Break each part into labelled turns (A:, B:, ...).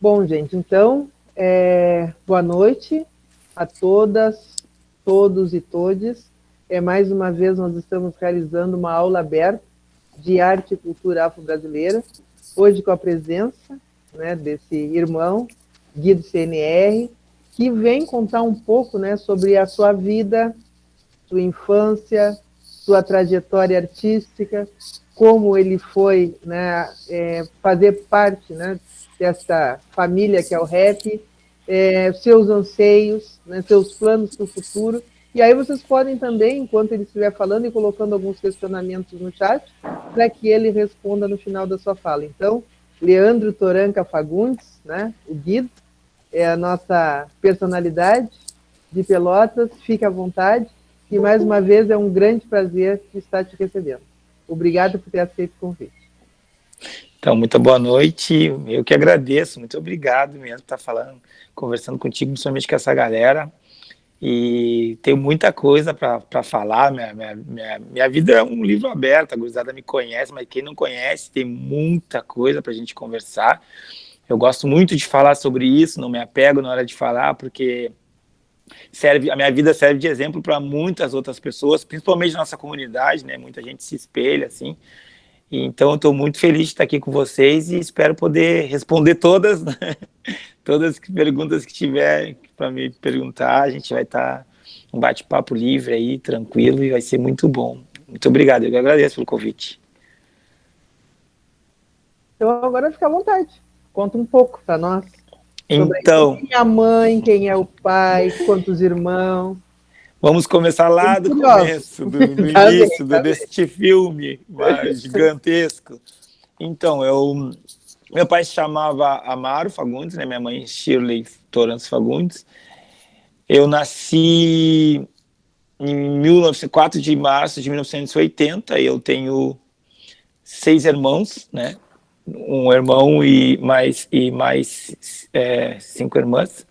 A: Bom, gente, então, boa noite a todas, todos e todes. Mais uma vez nós estamos realizando uma aula aberta de arte e cultura afro-brasileira, hoje com a presença, né, desse irmão, Guido CNR, que vem contar um pouco, né, sobre a sua vida, sua infância, sua trajetória artística, como ele foi, né, fazer parte, né, dessa família que é o rap, seus anseios, né, seus planos para o futuro. E aí vocês podem também, enquanto ele estiver falando e colocando alguns questionamentos no chat, para que ele responda no final da sua fala. Então, Leandro Toranca Fagundes, né, o Guido, é a nossa personalidade de Pelotas, fique à vontade, e mais uma vez é um grande prazer estar te recebendo. Obrigado por ter aceito o convite.
B: Então, muito boa noite, eu que agradeço, muito obrigado mesmo por estar conversando contigo, principalmente com essa galera, e tenho muita coisa para falar. Minha vida é um livro aberto, a gurizada me conhece, mas quem não conhece tem muita coisa para a gente conversar. Eu gosto muito de falar sobre isso, não me apego na hora de falar, porque a minha vida serve de exemplo para muitas outras pessoas, principalmente na nossa comunidade, né? Muita gente se espelha, assim. Então, eu estou muito feliz de estar aqui com vocês e espero poder responder todas, né? Todas as perguntas que tiver para me perguntar. A gente vai estar um bate-papo livre aí, tranquilo, e vai ser muito bom. Muito obrigado, eu agradeço pelo convite.
A: Então, agora fica à vontade. Conta um pouco para nós.
B: Então,
A: quem é a mãe, quem é o pai, quantos irmãos.
B: Vamos começar lá do começo, do início deste filme gigantesco. Então, meu pai se chamava Amaro Fagundes, né? Minha mãe Shirley Toranço Fagundes. Eu nasci em 4 de março de 1980, eu tenho 6 irmãos, né? Um irmão e mais 5 irmãs.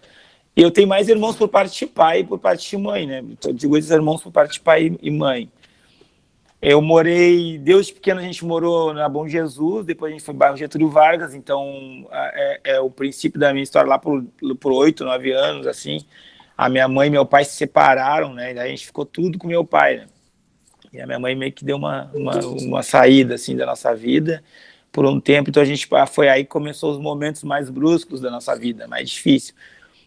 B: E eu tenho mais irmãos por parte de pai e por parte de mãe, né? Eu digo esses irmãos por parte de pai e mãe. Eu morei, desde pequeno a gente morou na Bom Jesus, depois a gente foi no bairro Getúlio Vargas, então o princípio da minha história lá por 8, 9 anos, assim. A minha mãe e meu pai se separaram, né? E daí a gente ficou tudo com meu pai, né? E a minha mãe meio que deu uma saída, assim, da nossa vida por um tempo, então foi aí que começou os momentos mais bruscos da nossa vida, mais difícil.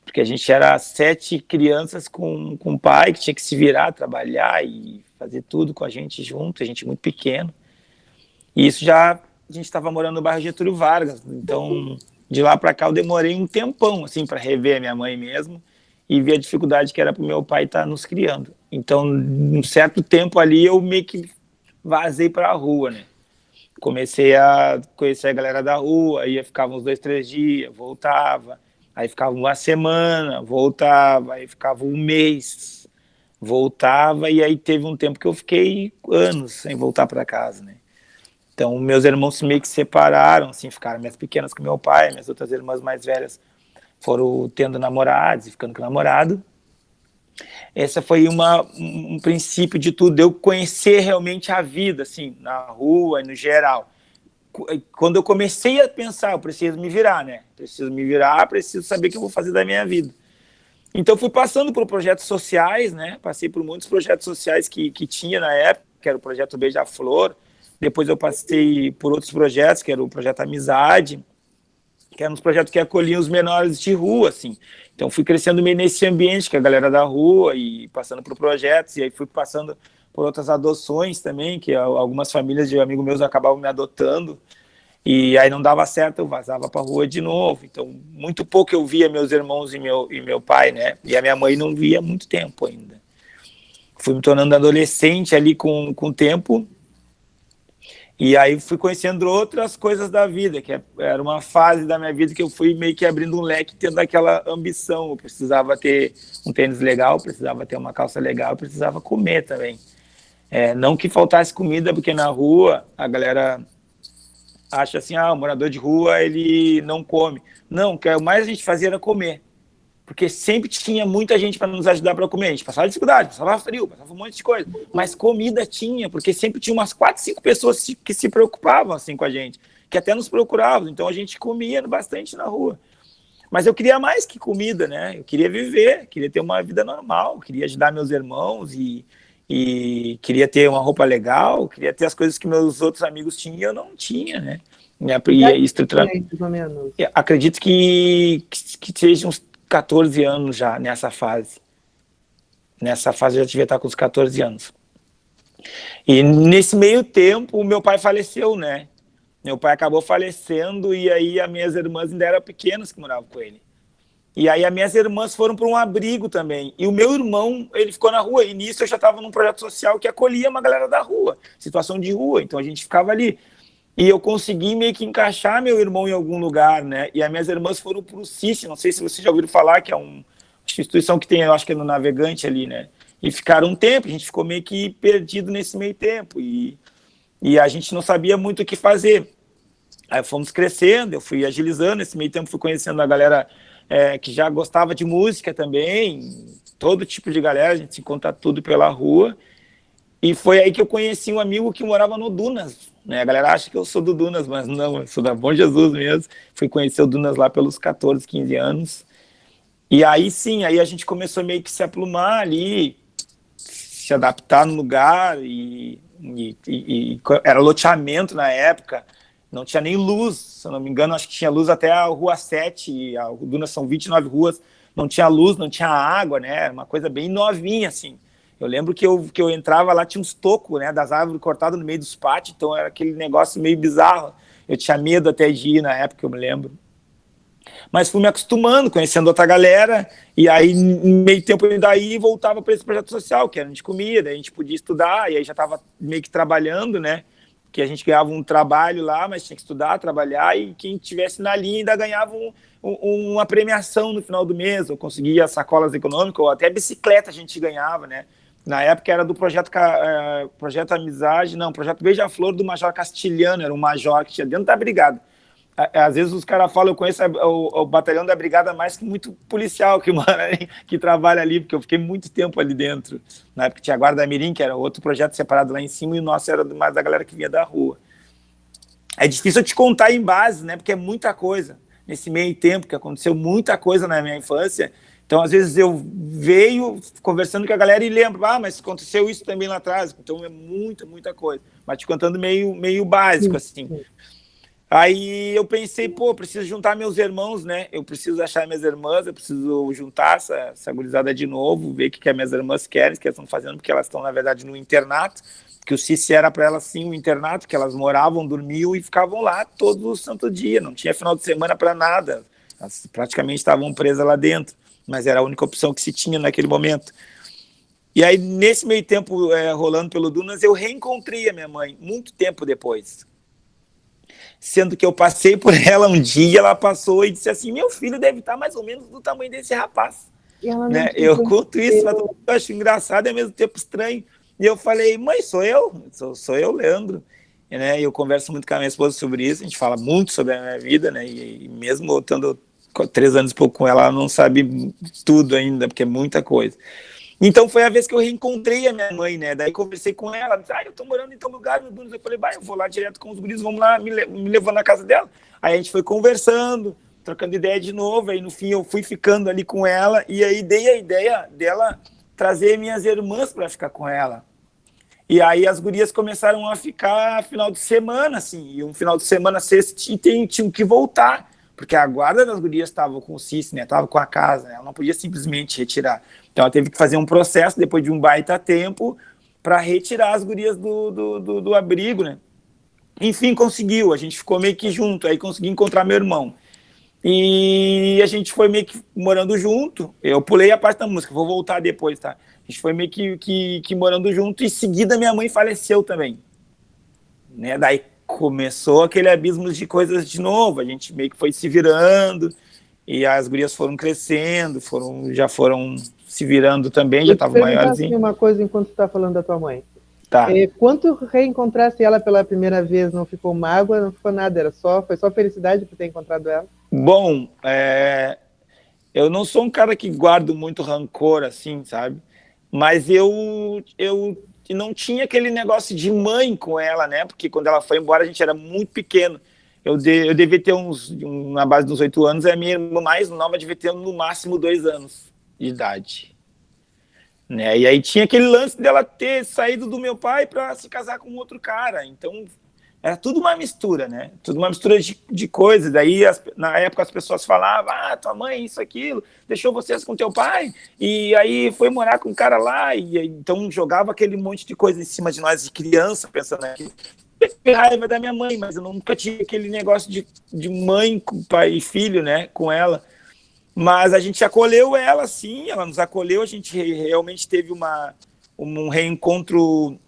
B: Porque a gente era 7 crianças com um pai que tinha que se virar, trabalhar e fazer tudo com a gente junto, a gente muito pequeno. E isso a gente estava morando no bairro Getúlio Vargas, então de lá para cá eu demorei um tempão assim para rever a minha mãe mesmo e ver a dificuldade que era para o meu pai estar nos criando. Então, um certo tempo ali eu meio que vazei para a rua, né? Comecei a conhecer a galera da rua, ficava uns 2, 3 dias, voltava. Aí ficava uma semana, voltava, aí ficava um mês, voltava, e aí teve um tempo que eu fiquei anos sem voltar para casa, né? Então, meus irmãos meio que separaram, assim, ficaram minhas pequenas com meu pai, minhas outras irmãs mais velhas foram tendo namorados e ficando com namorado. Essa foi um princípio de tudo, eu conhecer realmente a vida, assim, na rua e no geral. Quando eu comecei a pensar, eu preciso me virar, né? Preciso me virar, preciso saber o que eu vou fazer da minha vida. Então, fui passando por projetos sociais, né? Passei por muitos projetos sociais que tinha na época, que era o projeto Beija-Flor. Depois eu passei por outros projetos, que era o projeto Amizade, que eram uns projetos que acolhiam os menores de rua, assim. Então, fui crescendo meio nesse ambiente, que a galera da rua, e passando por projetos, e aí fui passando por outras adoções também, que algumas famílias de amigos meus acabavam me adotando, e aí não dava certo, eu vazava para a rua de novo. Então, muito pouco eu via meus irmãos e meu pai, né? E a minha mãe não via há muito tempo ainda. Fui me tornando adolescente ali com o tempo, e aí fui conhecendo outras coisas da vida, que era uma fase da minha vida que eu fui meio que abrindo um leque, tendo aquela ambição. Eu precisava ter um tênis legal, precisava ter uma calça legal, precisava comer também. Não que faltasse comida, porque na rua a galera acha assim, o morador de rua ele não come. Não, o que mais a gente fazia era comer. Porque sempre tinha muita gente para nos ajudar para comer. A gente passava dificuldade, passava frio, passava um monte de coisa. Mas comida tinha, porque sempre tinha umas 4, 5 pessoas que se preocupavam assim com a gente, que até nos procuravam. Então a gente comia bastante na rua. Mas eu queria mais que comida, né? Eu queria viver, queria ter uma vida normal, queria ajudar meus irmãos e queria ter uma roupa legal, queria ter as coisas que meus outros amigos tinham e eu não tinha, né? E estrutura... Acredito que seja uns 14 anos já nessa fase. Nessa fase eu já devia estar com uns 14 anos. E nesse meio tempo, o meu pai faleceu, né? Meu pai acabou falecendo e aí as minhas irmãs ainda eram pequenas que moravam com ele. E aí as minhas irmãs foram para um abrigo também. E o meu irmão, ele ficou na rua. E nisso eu já estava num projeto social que acolhia uma galera da rua, situação de rua. Então a gente ficava ali. E eu consegui meio que encaixar meu irmão em algum lugar, né? E as minhas irmãs foram para o CIC, não sei se vocês já ouviram falar, que é uma instituição que tem, eu acho que é no Navegante ali, né? E ficaram um tempo, a gente ficou meio que perdido nesse meio tempo. E a gente não sabia muito o que fazer. Aí fomos crescendo, eu fui agilizando, nesse meio tempo fui conhecendo a galera que já gostava de música também, todo tipo de galera, a gente se encontra tudo pela rua. E foi aí que eu conheci um amigo que morava no Dunas, né? A galera acha que eu sou do Dunas, mas não, eu sou da Bom Jesus mesmo. Fui conhecer o Dunas lá pelos 14, 15 anos. E aí sim, aí a gente começou meio que se aplumar ali, se adaptar no lugar e era loteamento na época, não tinha nem luz, se eu não me engano, acho que tinha luz até a Rua 7, a Dunas são 29 ruas, não tinha luz, não tinha água, né? Era uma coisa bem novinha, assim. Eu lembro que eu entrava lá, tinha uns tocos, né, das árvores cortadas no meio dos pátios, então era aquele negócio meio bizarro. Eu tinha medo até de ir na época, eu me lembro. Mas fui me acostumando, conhecendo outra galera, e aí, em meio tempo, eu daí voltava para esse projeto social, que era de comida, a gente podia estudar, e aí já estava meio que trabalhando, né? Que a gente ganhava um trabalho lá, mas tinha que estudar, trabalhar, e quem estivesse na linha ainda ganhava uma premiação no final do mês, ou conseguia sacolas econômicas, ou até bicicleta a gente ganhava, né? Na época era do projeto Amizade, não, projeto Beija-Flor do Major Castilhano, era um major que tinha dentro da brigada. Às vezes os caras falam, eu conheço o batalhão da brigada mais que muito policial que mora ali, que trabalha ali, porque eu fiquei muito tempo ali dentro. Na época tinha a Guarda Mirim, que era outro projeto separado lá em cima, e o nosso era mais da galera que vinha da rua. É difícil eu te contar em base, né, porque é muita coisa. Nesse meio tempo que aconteceu muita coisa na minha infância, então às vezes eu veio conversando com a galera e lembro, mas aconteceu isso também lá atrás, então é muita coisa. Mas te contando meio básico, assim. Aí eu pensei, preciso juntar meus irmãos, né? Eu preciso achar minhas irmãs, eu preciso juntar essa gurizada de novo, ver o que as minhas irmãs querem, o que elas estão fazendo, porque elas estão, na verdade, no internato, que o CIC era para elas, sim, um internato, que elas moravam, dormiam e ficavam lá todo o santo dia, não tinha final de semana para nada, elas praticamente estavam presas lá dentro, mas era a única opção que se tinha naquele momento. E aí, nesse meio tempo, rolando pelo Dunas, eu reencontrei a minha mãe, muito tempo depois. Sendo que eu passei por ela um dia, ela passou e disse assim, meu filho deve estar mais ou menos do tamanho desse rapaz. Né? Eu conto isso, mas eu acho engraçado e ao mesmo tempo estranho. E eu falei, mãe, sou eu, Leandro. E, né, eu converso muito com a minha esposa sobre isso, a gente fala muito sobre a minha vida, né? E mesmo estando 3 anos e pouco com ela, ela não sabe tudo ainda, porque é muita coisa. Então foi a vez que eu reencontrei a minha mãe, né? Daí conversei com ela, disse, eu tô morando em tal lugar, no Dunas. Eu falei, eu vou lá direto com os guris, vamos lá, me levando na casa dela. Aí a gente foi conversando, trocando ideia de novo, aí no fim eu fui ficando ali com ela, e aí dei a ideia dela trazer minhas irmãs para ficar com ela. E aí as gurias começaram a ficar final de semana, assim, e um final de semana, sexta, tinham que voltar, porque a guarda das gurias estava com o CIS, né? Estava com a casa, né? Ela não podia simplesmente retirar. Então ela teve que fazer um processo, depois de um baita tempo, para retirar as gurias do abrigo, né? Enfim, conseguiu, a gente ficou meio que junto, aí consegui encontrar meu irmão. E a gente foi meio que morando junto, eu pulei a parte da música, vou voltar depois, tá? A gente foi meio que morando junto, e em seguida minha mãe faleceu também. Né? Daí começou aquele abismo de coisas de novo, a gente meio que foi se virando, e as gurias foram crescendo, já foram se virando também, já estavam maiorzinhas.
A: Uma coisa enquanto você está falando da tua mãe.
B: Tá.
A: Quando reencontraste ela pela primeira vez, não ficou mágoa, não ficou nada, foi só felicidade por ter encontrado ela?
B: Bom, eu não sou um cara que guardo muito rancor, assim, sabe? Mas eu não tinha aquele negócio de mãe com ela, né? Porque quando ela foi embora, a gente era muito pequeno. eu devia ter na base dos 8 anos, a minha irmã mais nova devia ter no máximo 2 anos de idade. Né? E aí tinha aquele lance dela ter saído do meu pai para se casar com outro cara. Então, era tudo uma mistura, né? Tudo uma mistura de coisas. Daí, na época, as pessoas falavam, tua mãe, isso, aquilo, deixou vocês com teu pai, e aí foi morar com um cara lá, e então jogava aquele monte de coisa em cima de nós, de criança, pensando naquilo. Eu raiva da minha mãe, mas eu nunca tive aquele negócio de mãe, pai e filho, né, com ela. Mas a gente acolheu ela, sim, ela nos acolheu, a gente realmente teve um reencontro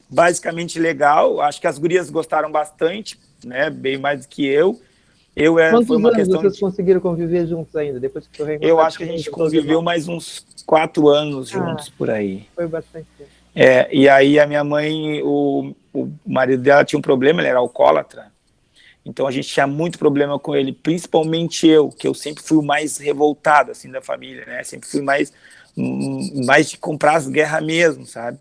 B: basicamente legal. Acho que as gurias gostaram bastante, né? Bem mais do que eu.
A: Quantos
B: foi uma
A: anos
B: questão
A: vocês conseguiram conviver juntos ainda, depois que tu
B: eu acho que a gente conviveu mais uns 4 anos juntos por aí.
A: Foi bastante tempo.
B: E aí a minha mãe, o marido dela tinha um problema, ele era alcoólatra. Então a gente tinha muito problema com ele, principalmente eu, que eu sempre fui o mais revoltado assim da família, né? Sempre fui mais de comprar as guerras mesmo, sabe?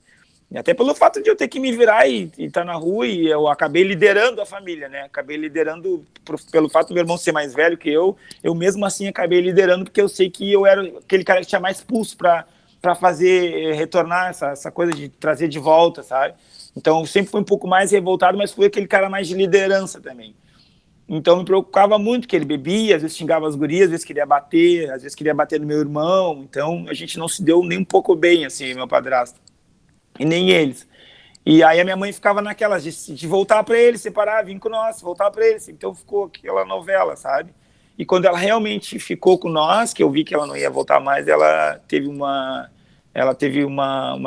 B: E até pelo fato de eu ter que me virar e estar na rua, e eu acabei liderando a família, né? Acabei liderando pelo fato do meu irmão ser mais velho que eu mesmo assim acabei liderando, porque eu sei que eu era aquele cara que tinha mais pulso para fazer retornar essa coisa de trazer de volta, sabe? Então eu sempre fui um pouco mais revoltado, mas fui aquele cara mais de liderança também. Então me preocupava muito que ele bebia, às vezes xingava as gurias, às vezes queria bater no meu irmão. Então a gente não se deu nem um pouco bem, assim, meu padrasto. E nem eles. E aí a minha mãe ficava naquelas de voltar para ele, separar, vir com nós, voltar para ele. Então ficou aquela novela, sabe? E quando ela realmente ficou com nós, que eu vi que ela não ia voltar mais, ela teve uma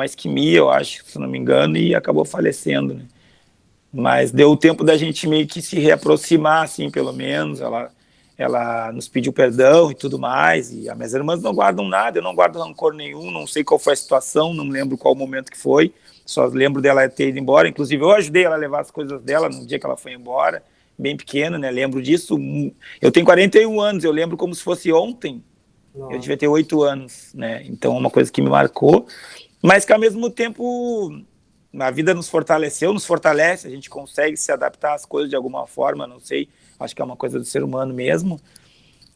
B: isquemia, eu acho, se não me engano, e acabou falecendo, né? Mas deu o tempo da gente meio que se reaproximar, assim, pelo menos. Ela nos pediu perdão e tudo mais, e as minhas irmãs não guardam nada, eu não guardo rancor nenhum, não sei qual foi a situação, não lembro qual momento que foi, só lembro dela ter ido embora. Inclusive eu ajudei ela a levar as coisas dela no dia que ela foi embora, bem pequena, né, lembro disso. Eu tenho 41 anos, eu lembro como se fosse ontem. Nossa. Eu devia ter 8 anos, né, então é uma coisa que me marcou, mas que ao mesmo tempo a vida nos fortaleceu, nos fortalece, a gente consegue se adaptar às coisas de alguma forma, não sei, acho que é uma coisa do ser humano mesmo.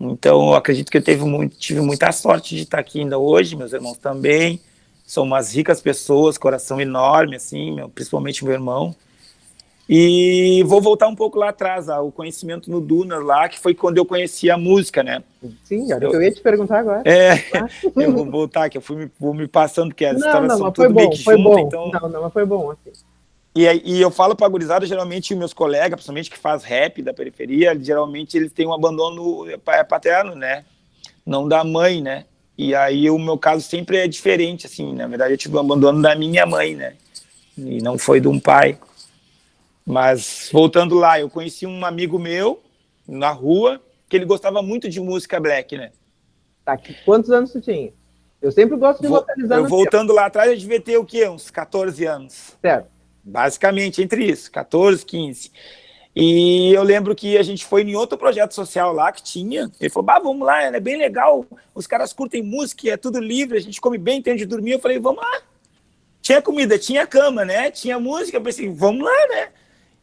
B: Então eu acredito que eu tive muita sorte de estar aqui ainda hoje, meus irmãos também, são umas ricas pessoas, coração enorme, assim, principalmente meu irmão. E vou voltar um pouco lá atrás, o conhecimento no Dunas lá, que foi quando eu conheci a música, né?
A: Sim, era o que eu ia te perguntar agora.
B: Eu vou voltar, que vou me passando, porque as histórias são tudo
A: foi bom,
B: meio que
A: foi
B: junto,
A: bom.
B: então...
A: Não, mas foi bom, assim.
B: E eu falo para a gurizada, geralmente meus colegas, principalmente que faz rap da periferia, geralmente eles têm um abandono paterno, né? Não da mãe, né? E aí o meu caso sempre é diferente, assim, na verdade eu tive um abandono da minha mãe, né? E não foi de um pai. Mas voltando lá, eu conheci um amigo meu na rua, que ele gostava muito de música black, né?
A: Tá, quantos anos você tinha? Eu sempre gosto de localizar no
B: voltando lá atrás, eu devia ter o quê? Uns 14 anos.
A: Certo.
B: Basicamente, entre isso, 14, 15. E eu lembro que a gente foi em outro projeto social lá que tinha. Ele falou, vamos lá, é bem legal, os caras curtem música, é tudo livre, a gente come bem, tem onde dormir. Eu falei, vamos lá. Tinha comida, tinha cama, né? Tinha música, eu pensei, vamos lá, né?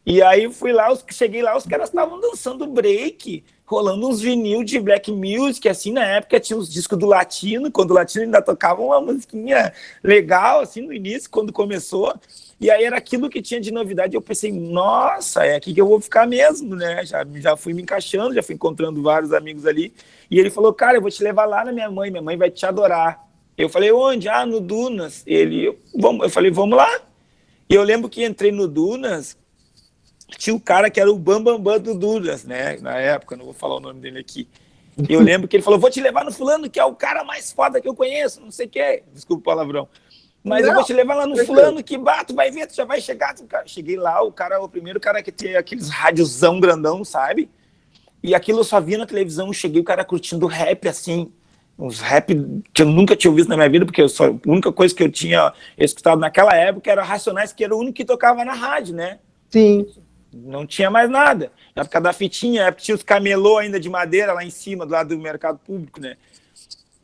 B: E aí fui lá, cheguei lá, os caras estavam dançando break, rolando uns vinil de black music, assim, na época tinha os discos do Latino, quando o Latino ainda tocava uma musiquinha legal, assim, no início, quando começou, e aí era aquilo que tinha de novidade, eu pensei, nossa, é aqui que eu vou ficar mesmo, né, já fui me encaixando, já fui encontrando vários amigos ali, e ele falou, cara, eu vou te levar lá na minha mãe vai te adorar. Eu falei, onde? No Dunas. Eu falei, vamos lá. E eu lembro que entrei no Dunas, tinha um cara que era o Bambambam do Dunas, né? Na época, não vou falar o nome dele aqui. Eu lembro que ele falou, vou te levar no fulano, que é o cara mais foda que eu conheço, não sei o que, desculpa o palavrão. Mas eu vou te levar lá no fulano, que tu vai ver, tu já vai chegar. Cheguei lá, o primeiro cara que tinha aqueles rádiozão grandão, sabe? E aquilo eu só via na televisão, cheguei o cara curtindo rap, assim, uns rap que eu nunca tinha ouvido na minha vida, porque a única coisa que eu tinha escutado naquela época era Racionais, que era o único que tocava na rádio, né?
A: Sim.
B: Não tinha mais nada. Na época da fitinha, na época tinha os camelô ainda de madeira lá em cima, do lado do mercado público, né?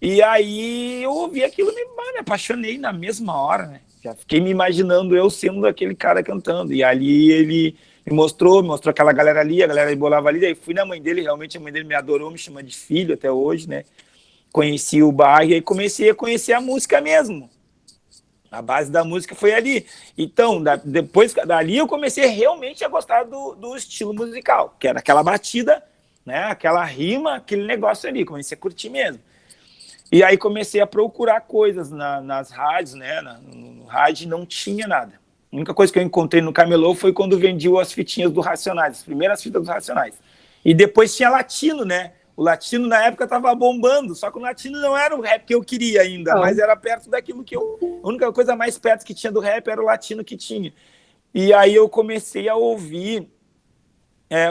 B: E aí eu ouvi aquilo, me apaixonei na mesma hora, né? Já fiquei me imaginando eu sendo aquele cara cantando. E ali me mostrou aquela galera ali, a galera bolava ali, daí fui na mãe dele, realmente a mãe dele me adorou, me chama de filho até hoje, né? Conheci o bairro e comecei a conhecer a música mesmo. A base da música foi ali. Então, depois dali eu comecei realmente a gostar do estilo musical, que era aquela batida, né? Aquela rima, aquele negócio ali. Comecei a curtir mesmo. E aí comecei a procurar coisas nas rádios, né? No rádio não tinha nada. A única coisa que eu encontrei no Camelô foi quando vendiam as fitinhas do Racionais, as primeiras fitas do Racionais. E depois tinha latino, né? O latino na época estava bombando, só que o latino não era o rap que eu queria ainda, mas era perto daquilo que eu... A única coisa mais perto que tinha do rap era o latino que tinha. E aí eu comecei a ouvir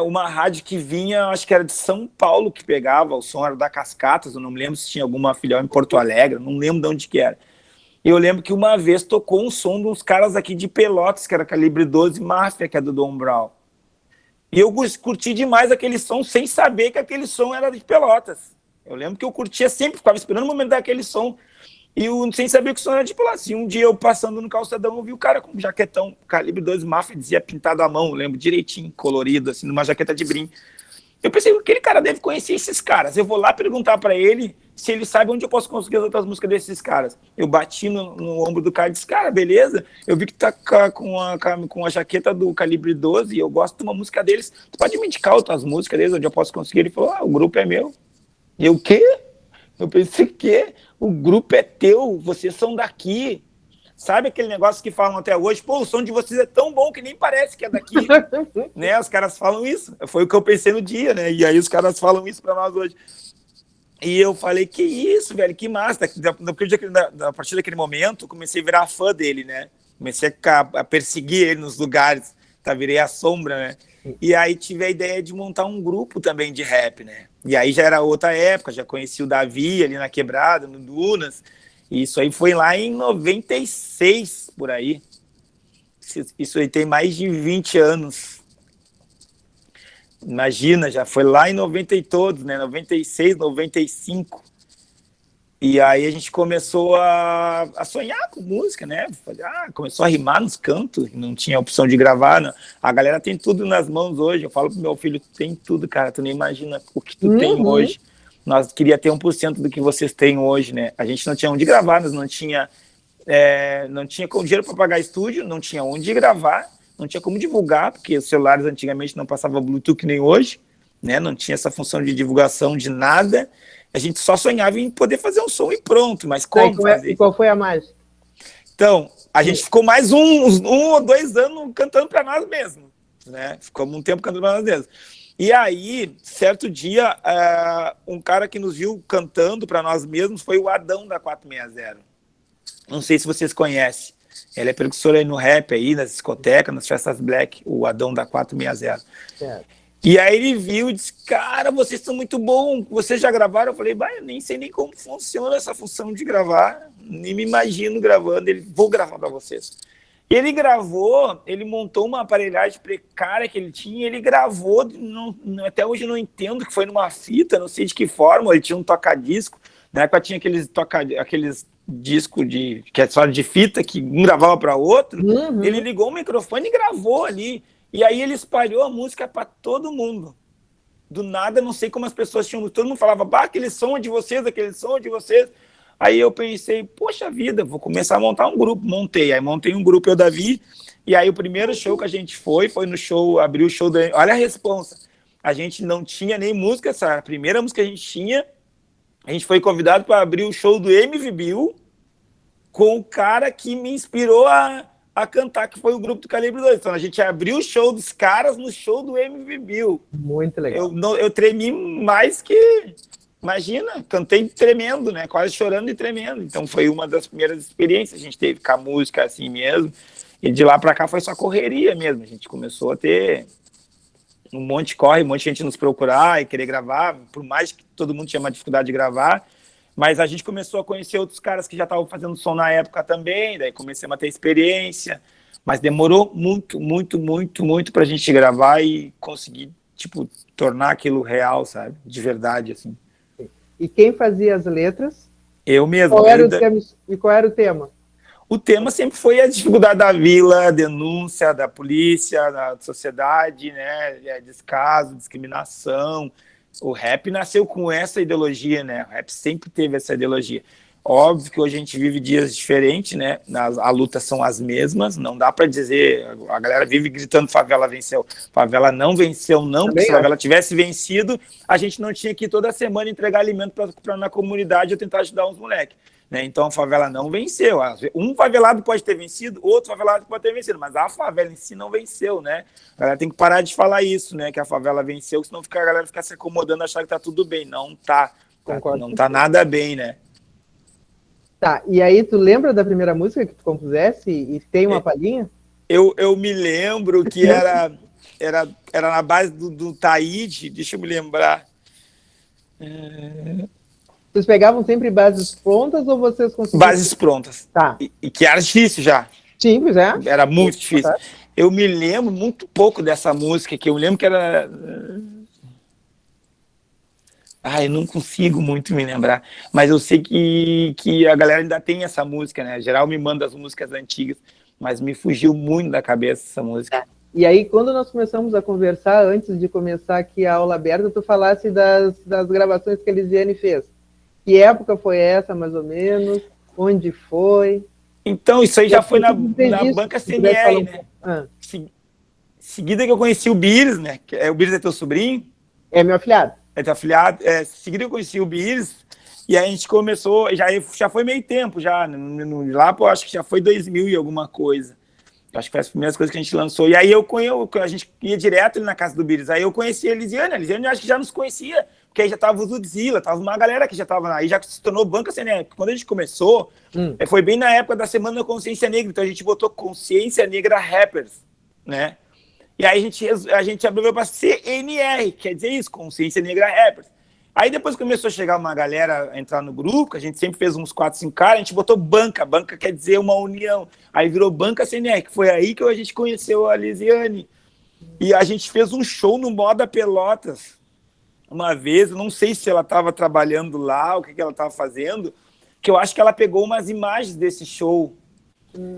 B: uma rádio que vinha, acho que era de São Paulo, que pegava, o som era da Cascatas, eu não me lembro se tinha alguma filial em Porto Alegre, não lembro de onde que era. Eu lembro que uma vez tocou um som de uns caras aqui de Pelotas, que era Calibre 12 Máfia, que é do Dom Brown. E eu curti demais aquele som, sem saber que aquele som era de Pelotas. Eu lembro que eu curtia sempre, ficava esperando o momento daquele som, e eu, sem saber que o som era de Pelotas. E um dia eu passando no calçadão, eu vi o cara com um jaquetão, Calibre 12 Máfia, dizia pintado à mão, eu lembro direitinho, colorido, assim, numa jaqueta de brim. Eu pensei, aquele cara deve conhecer esses caras. Eu vou lá perguntar para ele se ele sabe onde eu posso conseguir as outras músicas desses caras. Eu bati no ombro do cara e disse, cara, beleza, eu vi que tá com a jaqueta do Calibre 12 e eu gosto de uma música deles. Tu pode me indicar outras músicas deles onde eu posso conseguir? Ele falou, o grupo é meu. E eu, o quê? Eu pensei, que? O grupo é teu, vocês são daqui. Sabe aquele negócio que falam até hoje? Pô, o som de vocês é tão bom que nem parece que é daqui. Né? Os caras falam isso. Foi o que eu pensei no dia, né? E aí os caras falam isso pra nós hoje. E eu falei, que isso, velho, que massa. A partir daquele momento, comecei a virar fã dele, né? Comecei a perseguir ele nos lugares, tá? Virei a sombra, né? E aí tive a ideia de montar um grupo também de rap, né? E aí já era outra época, já conheci o Davi ali na Quebrada, no Dunas. Isso aí foi lá em 96, por aí. Isso aí tem mais de 20 anos. Imagina, já foi lá em 90 e todos, né? 96, 95. E aí a gente começou a sonhar com música, né? Começou a rimar nos cantos, não tinha opção de gravar. Não. A galera tem tudo nas mãos hoje. Eu falo pro meu filho, tem tudo, cara. Tu nem imagina o que tu tem hoje. Nós queria ter 1% do que vocês têm hoje, né? A gente não tinha onde gravar, nós não tinha com dinheiro para pagar estúdio, não tinha onde gravar, não tinha como divulgar, porque os celulares antigamente não passavam Bluetooth nem hoje, né? Não tinha essa função de divulgação de nada. A gente só sonhava em poder fazer um som e pronto, mas como fazer?
A: E qual foi a mágica?
B: Então, a gente ficou mais um ou 2 anos cantando para nós mesmos, né? Ficamos um tempo cantando para nós mesmos. E aí, certo dia, um cara que nos viu cantando para nós mesmos foi o Adão da 460. Não sei se vocês conhecem. Ele é percussor aí no rap, aí, nas discotecas, nas festas black, o Adão da 460. Certo. E aí ele viu e disse, cara, vocês são muito bons, vocês já gravaram? Eu falei, eu nem sei nem como funciona essa função de gravar, nem me imagino gravando. Ele, vou gravar para vocês. Ele gravou, ele montou uma aparelhagem precária que ele tinha, ele gravou, até hoje eu não entendo, que foi numa fita, não sei de que forma, ele tinha um toca-disco, na época tinha aqueles discos que é só de fita, que um gravava para outro, ele ligou o microfone e gravou ali, e aí ele espalhou a música para todo mundo. Do nada, não sei como as pessoas tinham, todo mundo falava, aquele som é de vocês, aquele som é de vocês. Aí eu pensei, poxa vida, vou começar a montar um grupo. Aí montei um grupo, eu, Davi, e aí o primeiro show que a gente foi no show, abriu o show, olha a responsa, a gente não tinha nem música, a primeira música que a gente tinha, a gente foi convidado para abrir o show do MV Bill com o cara que me inspirou a cantar, que foi o grupo do Calibre 2. Então a gente abriu o show dos caras no show do MV Bill.
A: Muito legal.
B: Eu tremi mais que... Imagina, cantei tremendo, né? Quase chorando e tremendo. Então foi uma das primeiras experiências que a gente teve com a música assim mesmo. E de lá para cá foi só correria mesmo. A gente começou a ter um monte de corre, um monte de gente nos procurar e querer gravar, por mais que todo mundo tinha uma dificuldade de gravar. Mas a gente começou a conhecer outros caras que já estavam fazendo som na época também, daí comecei a ter experiência. Mas demorou muito, muito, muito, muito pra gente gravar e conseguir, tornar aquilo real, sabe? De verdade, assim.
A: E quem fazia as letras?
B: Eu mesmo.
A: E qual era o tema?
B: o tema sempre foi a dificuldade da vila, a denúncia da polícia, da sociedade, né, descaso, discriminação. O rap nasceu com essa ideologia, né? O rap sempre teve essa ideologia. Óbvio que hoje a gente vive dias diferentes, né? A luta são as mesmas, não dá para dizer. A galera vive gritando favela venceu. Favela não venceu, não, porque se a favela tivesse vencido, a gente não tinha que ir toda semana entregar alimento para na comunidade ou tentar ajudar uns moleques. Né? Então a favela não venceu. Um favelado pode ter vencido, outro favelado pode ter vencido, mas a favela em si não venceu, né? A galera tem que parar de falar isso, né? Que a favela venceu, senão a galera fica se acomodando, achar que tá tudo bem. Não tá. Não tá nada bem, né?
A: Tá, e aí tu lembra da primeira música que tu compusesse e tem uma palhinha?
B: Eu me lembro que era na base do Taíde, deixa eu me lembrar.
A: Vocês pegavam sempre bases prontas ou vocês conseguiam?
B: Bases prontas.
A: Tá.
B: E que era difícil já.
A: Sim, pois é.
B: Era muito difícil. Eu me lembro muito pouco dessa música, que eu lembro que era... eu não consigo muito me lembrar. Mas eu sei que a galera ainda tem essa música, né? Geral me manda as músicas antigas, mas me fugiu muito da cabeça essa música.
A: E aí, quando nós começamos a conversar, antes de começar aqui a aula aberta, tu falasse das gravações que a Elisiane fez. Que época foi essa, mais ou menos? Onde foi?
B: Então, isso aí já foi na banca CNR, né? Seguida que eu conheci o Bires, né? O Bires é teu sobrinho?
A: É meu afilhado.
B: É teu afilhado. Seguida eu conheci o Bires, e aí a gente começou, já foi meio tempo, já. Lá, pô, acho que já foi 2000 e alguma coisa. Acho que foi as primeiras coisas que a gente lançou. E aí a gente ia direto ali na casa do Bires. Aí eu conheci a Elisiane. A Elisiane acho que já nos conhecia, porque aí já tava o Zudzilla, tava uma galera que já tava lá. Aí já se tornou banca CNR. Quando a gente começou, foi bem na época da Semana da Consciência Negra. Então a gente botou Consciência Negra Rappers, né? E aí a gente abriu para CNR, quer dizer isso, Consciência Negra Rappers. Aí depois começou a chegar uma galera a entrar no grupo, que a gente sempre fez uns 4, 5 caras, a gente botou banca. Banca quer dizer uma união. Aí virou Banca CNR, que foi aí que a gente conheceu a Lisiane. E a gente fez um show no Moda Pelotas uma vez, eu não sei se ela estava trabalhando lá, o que ela estava fazendo, que eu acho que ela pegou umas imagens desse show.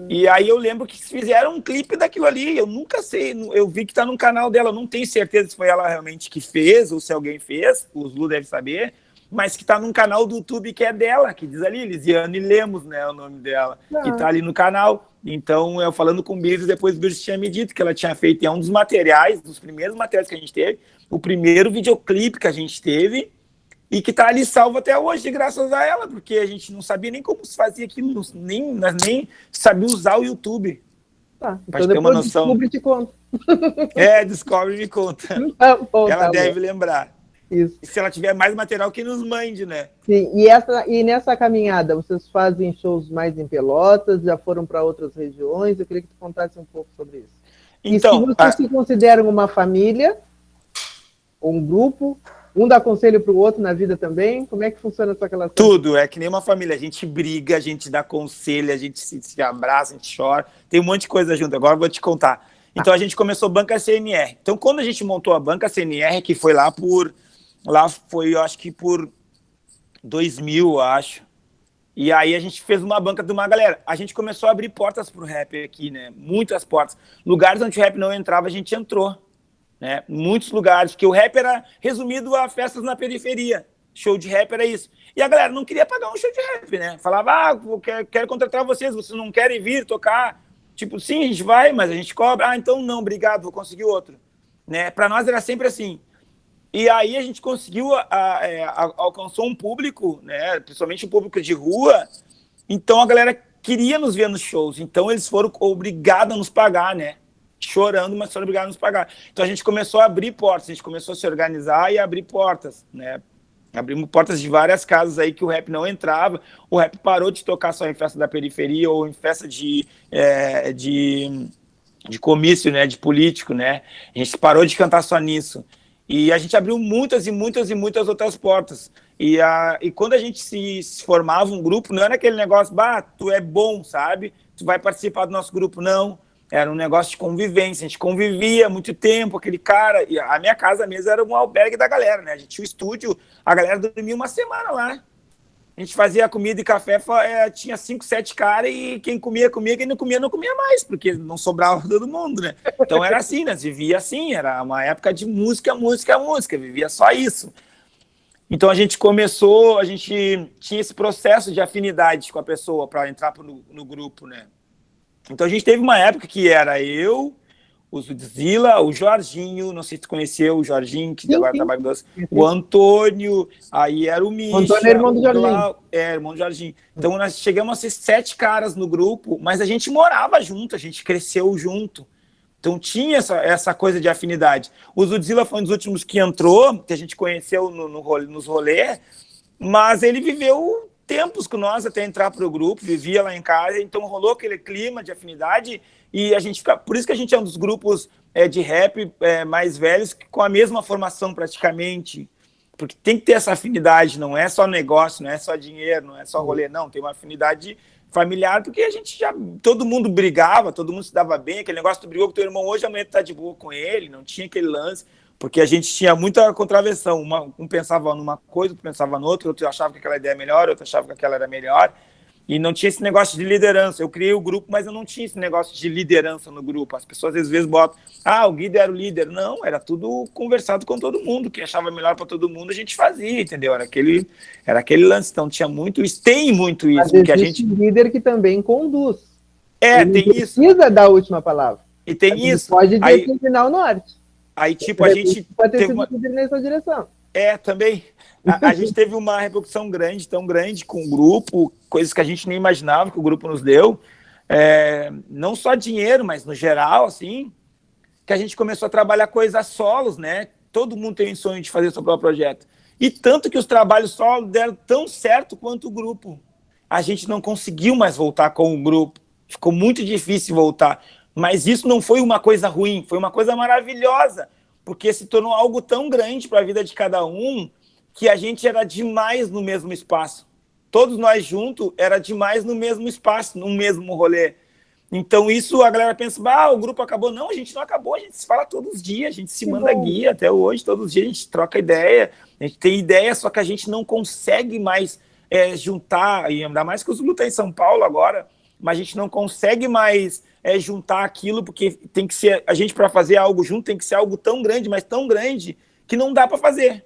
B: E aí eu lembro que fizeram um clipe daquilo ali, eu nunca sei, eu vi que tá no canal dela, eu não tenho certeza se foi ela realmente que fez, ou se alguém fez, o Zlu deve saber, mas que tá num canal do YouTube que é dela, que diz ali, Lisiane Lemos, né, o nome dela, que tá ali no canal. Então, eu falando com o Bires, depois o Bires tinha me dito que ela tinha feito, é um dos materiais, dos primeiros materiais que a gente teve, o primeiro videoclipe que a gente teve, e que está ali salvo até hoje, graças a ela, porque a gente não sabia nem como se fazia aquilo, nem sabia usar o YouTube.
A: Tá, então ter uma noção. Descobre e te conta.
B: Descobre e me conta.
A: Bom,
B: ela deve lembrar.
A: Isso.
B: E se ela tiver mais material, que nos mande, né?
A: Sim, e nessa caminhada, vocês fazem shows mais em Pelotas, já foram para outras regiões? Eu queria que tu contasse um pouco sobre isso.
B: Então,
A: e se vocês se consideram uma família, ou um grupo, um dá conselho para o outro na vida também? Como é que funciona essa relação?
B: Tudo, é que nem uma família. A gente briga, a gente dá conselho, a gente se abraça, a gente chora. Tem um monte de coisa junto. Agora eu vou te contar. Então a gente começou a Banca CNR. Então quando a gente montou a Banca CNR, que foi lá foi, eu acho que por 2000, eu acho. E aí a gente fez uma banca de uma galera. A gente começou a abrir portas pro rap aqui, né? Muitas portas. Lugares onde o rap não entrava, a gente entrou. Né? Muitos lugares, porque o rap era resumido a festas na periferia. Show de rap era isso. E a galera não queria pagar um show de rap, né? Falava, quero contratar vocês não querem vir tocar? Tipo, sim, a gente vai, mas a gente cobra. Então não, obrigado, vou conseguir outro. Né? Para nós era sempre assim. E aí a gente conseguiu, alcançou um público, né? Principalmente um público de rua. Então a galera queria nos ver nos shows. Então eles foram obrigados a nos pagar, né? Chorando, mas foram obrigados a nos pagar. Então a gente começou a abrir portas, a gente começou a se organizar e abrir portas, né? Abrimos portas de várias casas aí que o rap não entrava. O rap parou de tocar só em festa da periferia ou em festa de comício, né? De político, né? A gente parou de cantar só nisso. E a gente abriu muitas e muitas e muitas outras portas. E quando a gente se formava um grupo, não era aquele negócio, tu é bom, sabe? Tu vai participar do nosso grupo, não. Era um negócio de convivência, a gente convivia há muito tempo, aquele cara, e a minha casa mesmo era um albergue da galera, né? A gente tinha o estúdio, a galera dormia uma semana lá. A gente fazia comida e café, tinha 5, 7 caras e quem comia, quem não comia, não comia mais, porque não sobrava todo mundo, né? Então era assim, né? Vivia assim, era uma época de música, vivia só isso. Então a gente tinha esse processo de afinidade com a pessoa para entrar no grupo, né? Então a gente teve uma época que era eu, o Zudzilla, o Jorginho, não sei se tu conheceu o Jorginho, que agora trabalha com o Antônio, aí era o Misha, o
A: Antônio é irmão do Jorginho.
B: Irmão do Jorginho. Então nós chegamos a ser 7 caras no grupo, mas a gente morava junto, a gente cresceu junto. Então tinha essa coisa de afinidade. O Zudzilla foi um dos últimos que entrou, que a gente conheceu nos rolês, mas ele viveu tempos com nós até entrar para o grupo, vivia lá em casa, então rolou aquele clima de afinidade e a gente fica, por isso que a gente é um dos grupos de rap mais velhos com a mesma formação praticamente, porque tem que ter essa afinidade, não é só negócio, não é só dinheiro, não é só rolê, não, tem uma afinidade familiar, porque a gente todo mundo brigava, todo mundo se dava bem, aquele negócio, tu brigou com teu irmão hoje, amanhã tu tá de boa com ele, não tinha aquele lance, porque a gente tinha muita contravenção, um pensava numa coisa, outro pensava noutra, outro achava que aquela ideia é melhor, outro achava que aquela era melhor, e não tinha esse negócio de liderança. Eu criei o grupo, mas eu não tinha esse negócio de liderança no grupo. As pessoas às vezes botam, o Guido era o líder. Não, era tudo conversado com todo mundo, o que achava melhor para todo mundo a gente fazia, entendeu? Era aquele lance, então tinha muito isso, tem muito isso.
A: Mas
B: porque
A: existe um líder que também conduz.
B: Ele
A: tem isso. Precisa dar a última palavra.
B: E tem isso.
A: Pode determinar o norte.
B: Aí, tipo, a gente
A: pode ter sido líder nessa direção.
B: Também. A gente teve uma repercussão tão grande com o grupo, coisas que a gente nem imaginava que o grupo nos deu. Não só dinheiro, mas no geral, assim, que a gente começou a trabalhar coisas solos, né? Todo mundo tem o sonho de fazer seu próprio projeto. E tanto que os trabalhos solos deram tão certo quanto o grupo. A gente não conseguiu mais voltar com o grupo. Ficou muito difícil voltar. Mas isso não foi uma coisa ruim, foi uma coisa maravilhosa, porque se tornou algo tão grande para a vida de cada um que a gente era demais no mesmo espaço. Todos nós juntos era demais no mesmo espaço, no mesmo rolê. Então isso a galera pensa, o grupo acabou. Não, a gente não acabou, a gente se fala todos os dias, a gente se manda guia até hoje, todos os dias a gente troca ideia, a gente tem ideia, só que a gente não consegue mais juntar, e ainda mais que os lutam em São Paulo agora, mas a gente não consegue mais juntar aquilo, porque tem que ser, a gente para fazer algo junto tem que ser algo tão grande, mas tão grande, que não dá para fazer.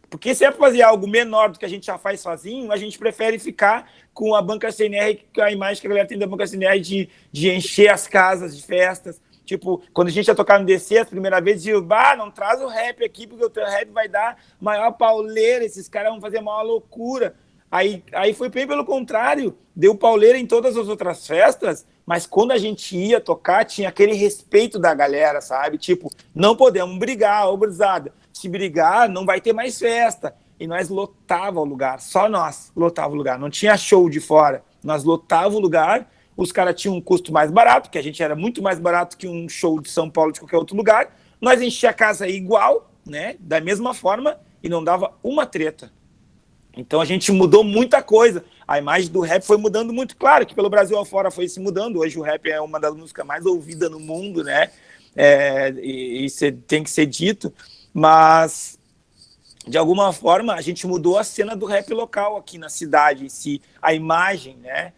B: Porque se é para fazer algo menor do que a gente já faz sozinho, a gente prefere ficar com a banca CNR, com a imagem que a galera tem da banca CNR de encher as casas de festas. Tipo, quando a gente ia tocar no DC, a primeira vez, dizia, não traz o rap aqui, porque o teu rap vai dar maior pauleira, esses caras vão fazer maior loucura. Aí foi bem pelo contrário, deu pauleira em todas as outras festas, mas quando a gente ia tocar, tinha aquele respeito da galera, sabe? Tipo, não podemos brigar, gurizada. Se brigar, não vai ter mais festa. E nós lotava o lugar, só nós lotava o lugar. Não tinha show de fora, nós lotava o lugar. Os caras tinham um custo mais barato, porque a gente era muito mais barato que um show de São Paulo de qualquer outro lugar. Nós enchia a casa igual, né? Da mesma forma, e não dava uma treta. Então a gente mudou muita coisa. A imagem do rap foi mudando muito. Claro que pelo Brasil afora foi se mudando. Hoje o rap é uma das músicas mais ouvidas no mundo, né? Isso tem que ser dito. Mas, de alguma forma, a gente mudou a cena do rap local aqui na cidade em si. A imagem, né?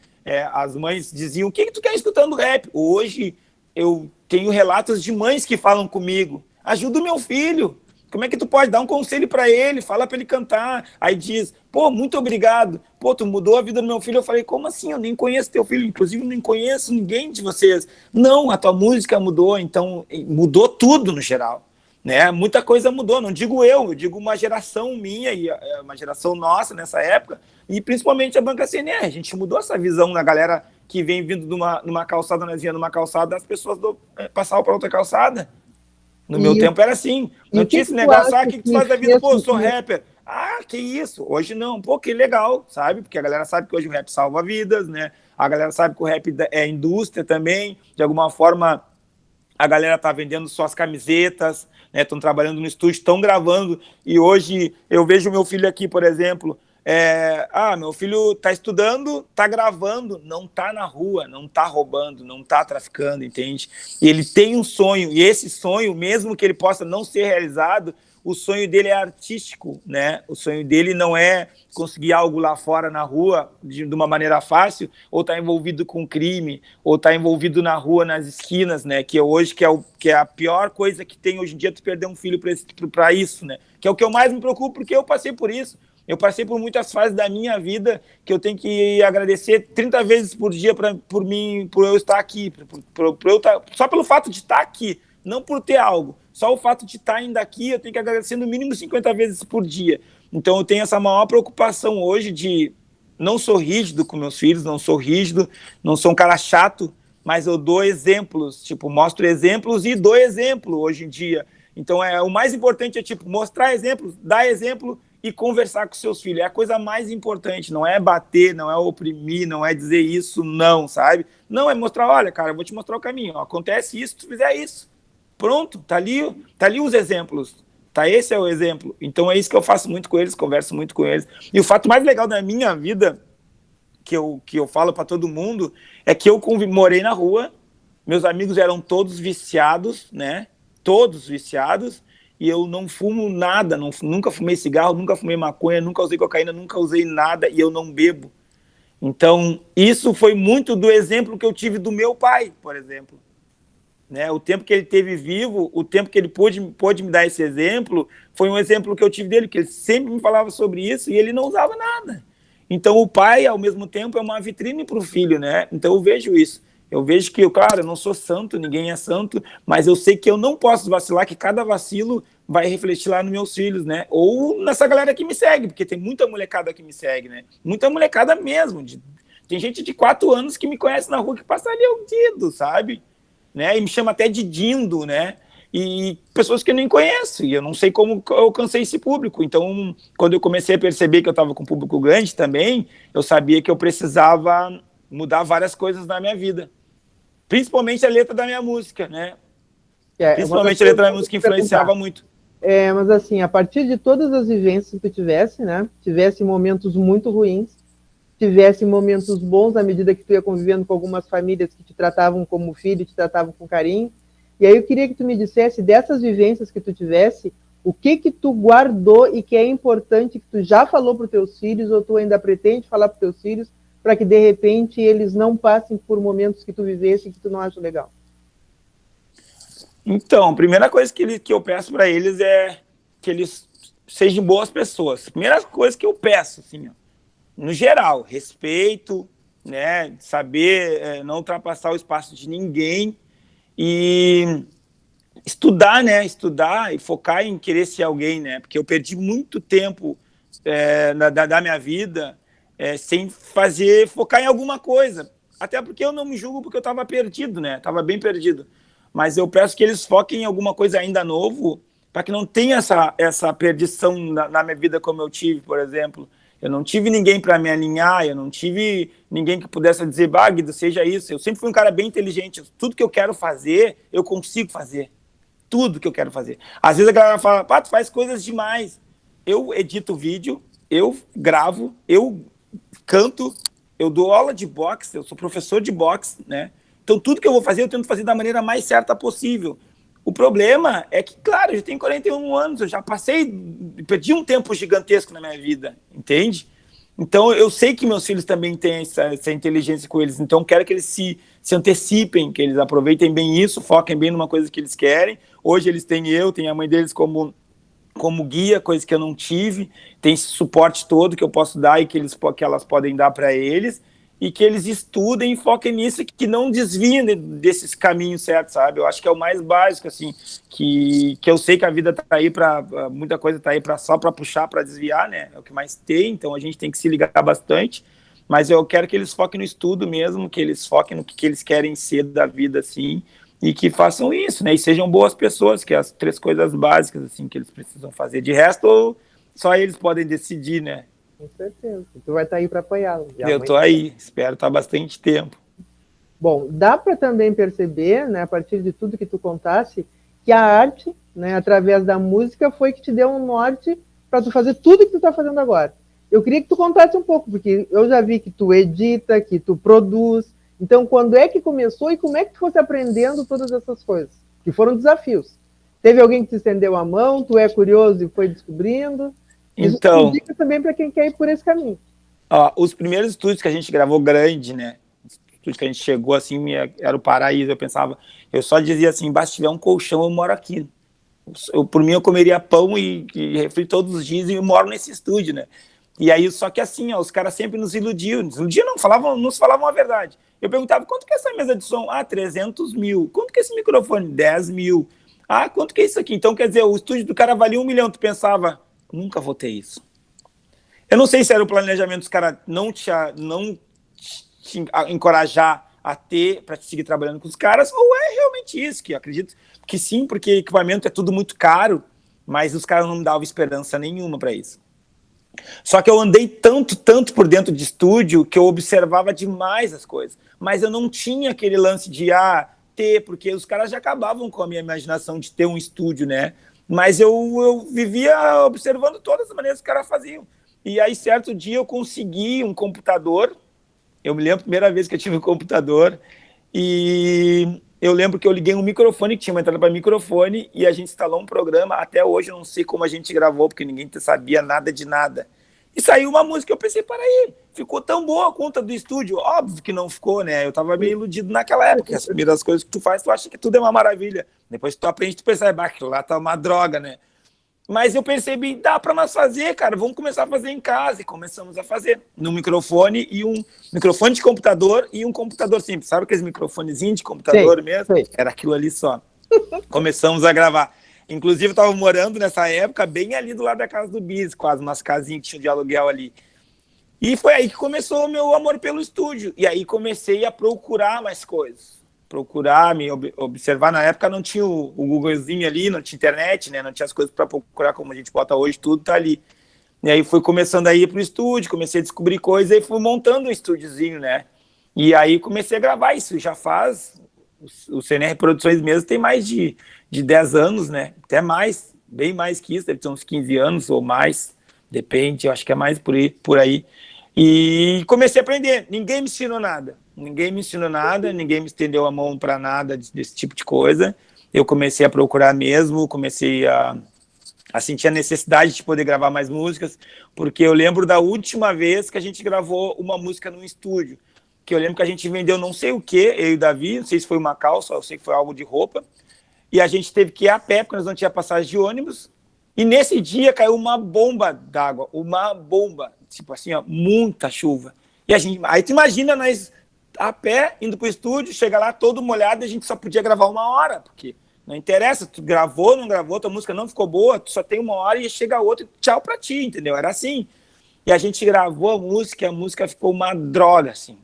B: As mães diziam, o que tu quer escutando rap? Hoje eu tenho relatos de mães que falam comigo. Ajuda o meu filho. Como é que tu pode dar um conselho para ele? Fala para ele cantar. Aí diz, muito obrigado. Tu mudou a vida do meu filho. Eu falei, como assim? Eu nem conheço teu filho. Inclusive, nem conheço ninguém de vocês. Não, a tua música mudou. Então, mudou tudo no geral. Né? Muita coisa mudou. Não digo eu digo uma geração minha e uma geração nossa nessa época. E principalmente a banca CNR. A gente mudou essa visão da galera que vem vindo numa calçada, nós vinha numa calçada, as pessoas passavam para outra calçada. No meu tempo era assim. Não tinha esse negócio, o que tu faz da vida? Eu sou rapper. Que isso. Hoje não. Que legal, sabe? Porque a galera sabe que hoje o rap salva vidas, né? A galera sabe que o rap é indústria também. De alguma forma, a galera tá vendendo suas camisetas, né? Estão trabalhando no estúdio, estão gravando. E hoje eu vejo meu filho aqui, por exemplo... meu filho tá estudando, tá gravando, não tá na rua, não tá roubando, não tá traficando, entende? E ele tem um sonho, e esse sonho, mesmo que ele possa não ser realizado, o sonho dele é artístico, né? O sonho dele não é conseguir algo lá fora na rua de uma maneira fácil, ou estar envolvido com crime, ou estar envolvido na rua, nas esquinas, né? Que hoje que é a pior coisa que tem hoje em dia, tu perder um filho para isso, né? Que é o que eu mais me preocupo, porque eu passei por isso. Eu passei por muitas fases da minha vida que eu tenho que agradecer 30 vezes por dia por eu estar aqui, só pelo fato de estar aqui, não por ter algo. Só o fato de estar ainda aqui, eu tenho que agradecer no mínimo 50 vezes por dia. Então eu tenho essa maior preocupação hoje de não sou rígido com meus filhos, não sou rígido, não sou um cara chato, mas eu dou exemplos, tipo, mostro exemplos e dou exemplo hoje em dia. Então o mais importante é tipo mostrar exemplos, dar exemplo e conversar com seus filhos. É a coisa mais importante, não é bater, não é oprimir, não é dizer isso, não, sabe? Não, é mostrar, olha, cara, eu vou te mostrar o caminho, ó, acontece isso, tu fizer isso. Pronto, tá ali os exemplos. Tá, esse é o exemplo. Então é isso que eu faço muito com eles, converso muito com eles. E o fato mais legal da minha vida, que eu falo para todo mundo, é que eu morei na rua, meus amigos eram todos viciados, né? Todos viciados, e eu não fumo nada, nunca fumei cigarro, nunca fumei maconha, nunca usei cocaína, nunca usei nada, e eu não bebo. Então, isso foi muito do exemplo que eu tive do meu pai, por exemplo. Né? O tempo que ele teve vivo, o tempo que ele pôde me dar esse exemplo, foi um exemplo que eu tive dele, que ele sempre me falava sobre isso e ele não usava nada. Então, o pai, ao mesmo tempo, é uma vitrine para o filho, né? Então, eu vejo isso. Eu vejo que, claro, eu não sou santo, ninguém é santo, mas eu sei que eu não posso vacilar, que cada vacilo vai refletir lá nos meus filhos, né? Ou nessa galera que me segue, porque tem muita molecada que me segue, né? Muita molecada mesmo. Tem gente de 4 anos que me conhece na rua que passa ali o dedo, sabe? Né? E me chama até de Dindo, né? E pessoas que eu nem conheço, e eu não sei como eu alcancei esse público. Então, quando eu comecei a perceber que eu estava com um público grande também, eu sabia que eu precisava mudar várias coisas na minha vida. Principalmente a letra da minha música, né? Principalmente a letra da minha música influenciava muito.
A: Mas assim, a partir de todas as vivências que tu tivesse, né? Tivesse momentos muito ruins, tivesse momentos bons à medida que tu ia convivendo com algumas famílias que te tratavam como filho, te tratavam com carinho. E aí eu queria que tu me dissesse, dessas vivências que tu tivesse, o que tu guardou e que é importante que tu já falou para os teus filhos ou tu ainda pretende falar para os teus filhos para que, de repente, eles não passem por momentos que tu vivesse e que tu não acha legal?
B: Então, a primeira coisa que eu peço para eles é que eles sejam boas pessoas. Primeira coisa que eu peço, assim, ó, no geral, respeito, né, saber não ultrapassar o espaço de ninguém e estudar, né, estudar e focar em querer ser alguém, né, porque eu perdi muito tempo da minha vida sem focar em alguma coisa, até porque eu não me julgo porque eu estava perdido, né, estava bem perdido, mas eu peço que eles foquem em alguma coisa ainda novo, para que não tenha essa perdição na minha vida como eu tive, por exemplo. Eu não tive ninguém para me alinhar, eu não tive ninguém que pudesse dizer, Guido, seja isso. Eu sempre fui um cara bem inteligente. Tudo que eu quero fazer, eu consigo fazer. Tudo que eu quero fazer. Às vezes a galera fala, tu faz coisas demais. Eu edito vídeo, eu gravo, eu canto, eu dou aula de boxe, eu sou professor de boxe, né? Então tudo que eu vou fazer, eu tento fazer da maneira mais certa possível. O problema é que, claro, eu já tenho 41 anos, eu já perdi um tempo gigantesco na minha vida, entende? Então, eu sei que meus filhos também têm essa inteligência com eles, então quero que eles se antecipem, que eles aproveitem bem isso, foquem bem numa coisa que eles querem. Hoje eles têm a mãe deles como guia, coisa que eu não tive, tem esse suporte todo que eu posso dar e que elas podem dar para eles, e que eles estudem e foquem nisso e que não desviem desses caminhos certos, sabe? Eu acho que é o mais básico, assim, que eu sei que a vida tá aí muita coisa tá aí só para puxar, para desviar, né? É o que mais tem, então a gente tem que se ligar bastante, mas eu quero que eles foquem no estudo mesmo, que eles foquem no que eles querem ser da vida, assim, e que façam isso, né? E sejam boas pessoas, que é as 3 coisas básicas, assim, que eles precisam fazer. De resto, só eles podem decidir, né?
A: Com certeza. Tu vai estar aí para apoiá-lo.
B: Eu estou aí, espero estar bastante tempo.
A: Bom, dá para também perceber, né, a partir de tudo que tu contasse, que a arte, né, através da música, foi que te deu um norte para tu fazer tudo que tu está fazendo agora. Eu queria que tu contasse um pouco, porque eu já vi que tu edita, que tu produz. Então, quando é que começou e como é que tu fosse aprendendo todas essas coisas? Que foram desafios. Teve alguém que te estendeu a mão, tu é curioso e foi descobrindo? Isso
B: Então,
A: dica também para quem quer ir por esse caminho.
B: Ó, os primeiros estúdios que a gente gravou grande, né? Os estúdios que a gente chegou assim, era o paraíso. Eu pensava, eu só dizia assim, basta tiver um colchão, eu moro aqui. Por mim, eu comeria pão e refri todos os dias e eu moro nesse estúdio, né? E aí, só que assim, ó, os caras sempre nos iludiam. Nos iludiam, não, nos falavam a verdade. Eu perguntava, quanto que é essa mesa de som? Ah, 300 mil. Quanto que é esse microfone? 10 mil. Ah, quanto que é isso aqui? Então, quer dizer, o estúdio do cara valia 1 milhão. Tu pensava, nunca vou ter isso. Eu não sei se era o planejamento dos caras não te encorajar a ter, para seguir trabalhando com os caras, ou é realmente isso, que eu acredito que sim, porque equipamento é tudo muito caro, mas os caras não me davam esperança nenhuma para isso. Só que eu andei tanto por dentro de estúdio que eu observava demais as coisas, mas eu não tinha aquele lance de ter, porque os caras já acabavam com a minha imaginação de ter um estúdio, né? Mas eu vivia observando todas as maneiras que os caras faziam. E aí, certo dia, eu consegui um computador. Eu me lembro a primeira vez que eu tive um computador. E eu lembro que eu liguei um microfone, que tinha uma entrada para microfone, e a gente instalou um programa. Até hoje eu não sei como a gente gravou, porque ninguém sabia nada de nada. E saiu uma música, eu pensei, peraí, ficou tão boa a conta do estúdio? Óbvio que não ficou, né? Eu tava meio iludido naquela época. As primeiras coisas que tu faz, tu acha que tudo é uma maravilha. Depois que tu aprende, tu percebe, aquilo lá tá uma droga, né? Mas eu percebi, dá para nós fazer, cara, vamos começar a fazer em casa. E começamos a fazer num microfone e um microfone de computador e um computador simples. Sabe aqueles microfonezinhos de computador mesmo? Era aquilo ali só. Começamos a gravar. Inclusive, eu estava morando nessa época bem ali do lado da casa do Bis, quase umas casinhas que tinham de aluguel ali. E foi aí que começou o meu amor pelo estúdio. E aí comecei a procurar mais coisas. Procurar, me observar. Na época não tinha o Googlezinho ali, não tinha internet, né? Não tinha as coisas para procurar como a gente bota hoje, tudo tá ali. E aí fui começando a ir pro estúdio, comecei a descobrir coisas e fui montando um estúdiozinho, né? E aí comecei a gravar isso. Já faz... O CNR Produções mesmo tem mais de 10 anos, né? Até mais, bem mais que isso, deve ter uns 15 anos ou mais, depende, eu acho que é mais por aí. E comecei a aprender, ninguém me ensinou nada, ninguém me estendeu a mão para nada desse tipo de coisa. Eu comecei a procurar mesmo, comecei a sentir a necessidade de poder gravar mais músicas, porque eu lembro da última vez que a gente gravou uma música num estúdio, que eu lembro que a gente vendeu não sei o que, eu e o Davi, não sei se foi uma calça, eu sei que foi algo de roupa, e a gente teve que ir a pé, porque nós não tínhamos passagem de ônibus, e nesse dia caiu uma bomba d'água, uma bomba, tipo assim, ó, muita chuva. E a gente, aí tu imagina nós a pé, indo pro estúdio, chega lá todo molhado, e a gente só podia gravar 1 hora, porque não interessa, tu gravou, não gravou, tua música não ficou boa, tu só tem 1 hora e chega outra e tchau pra ti, entendeu? Era assim. E a gente gravou a música ficou uma droga, assim.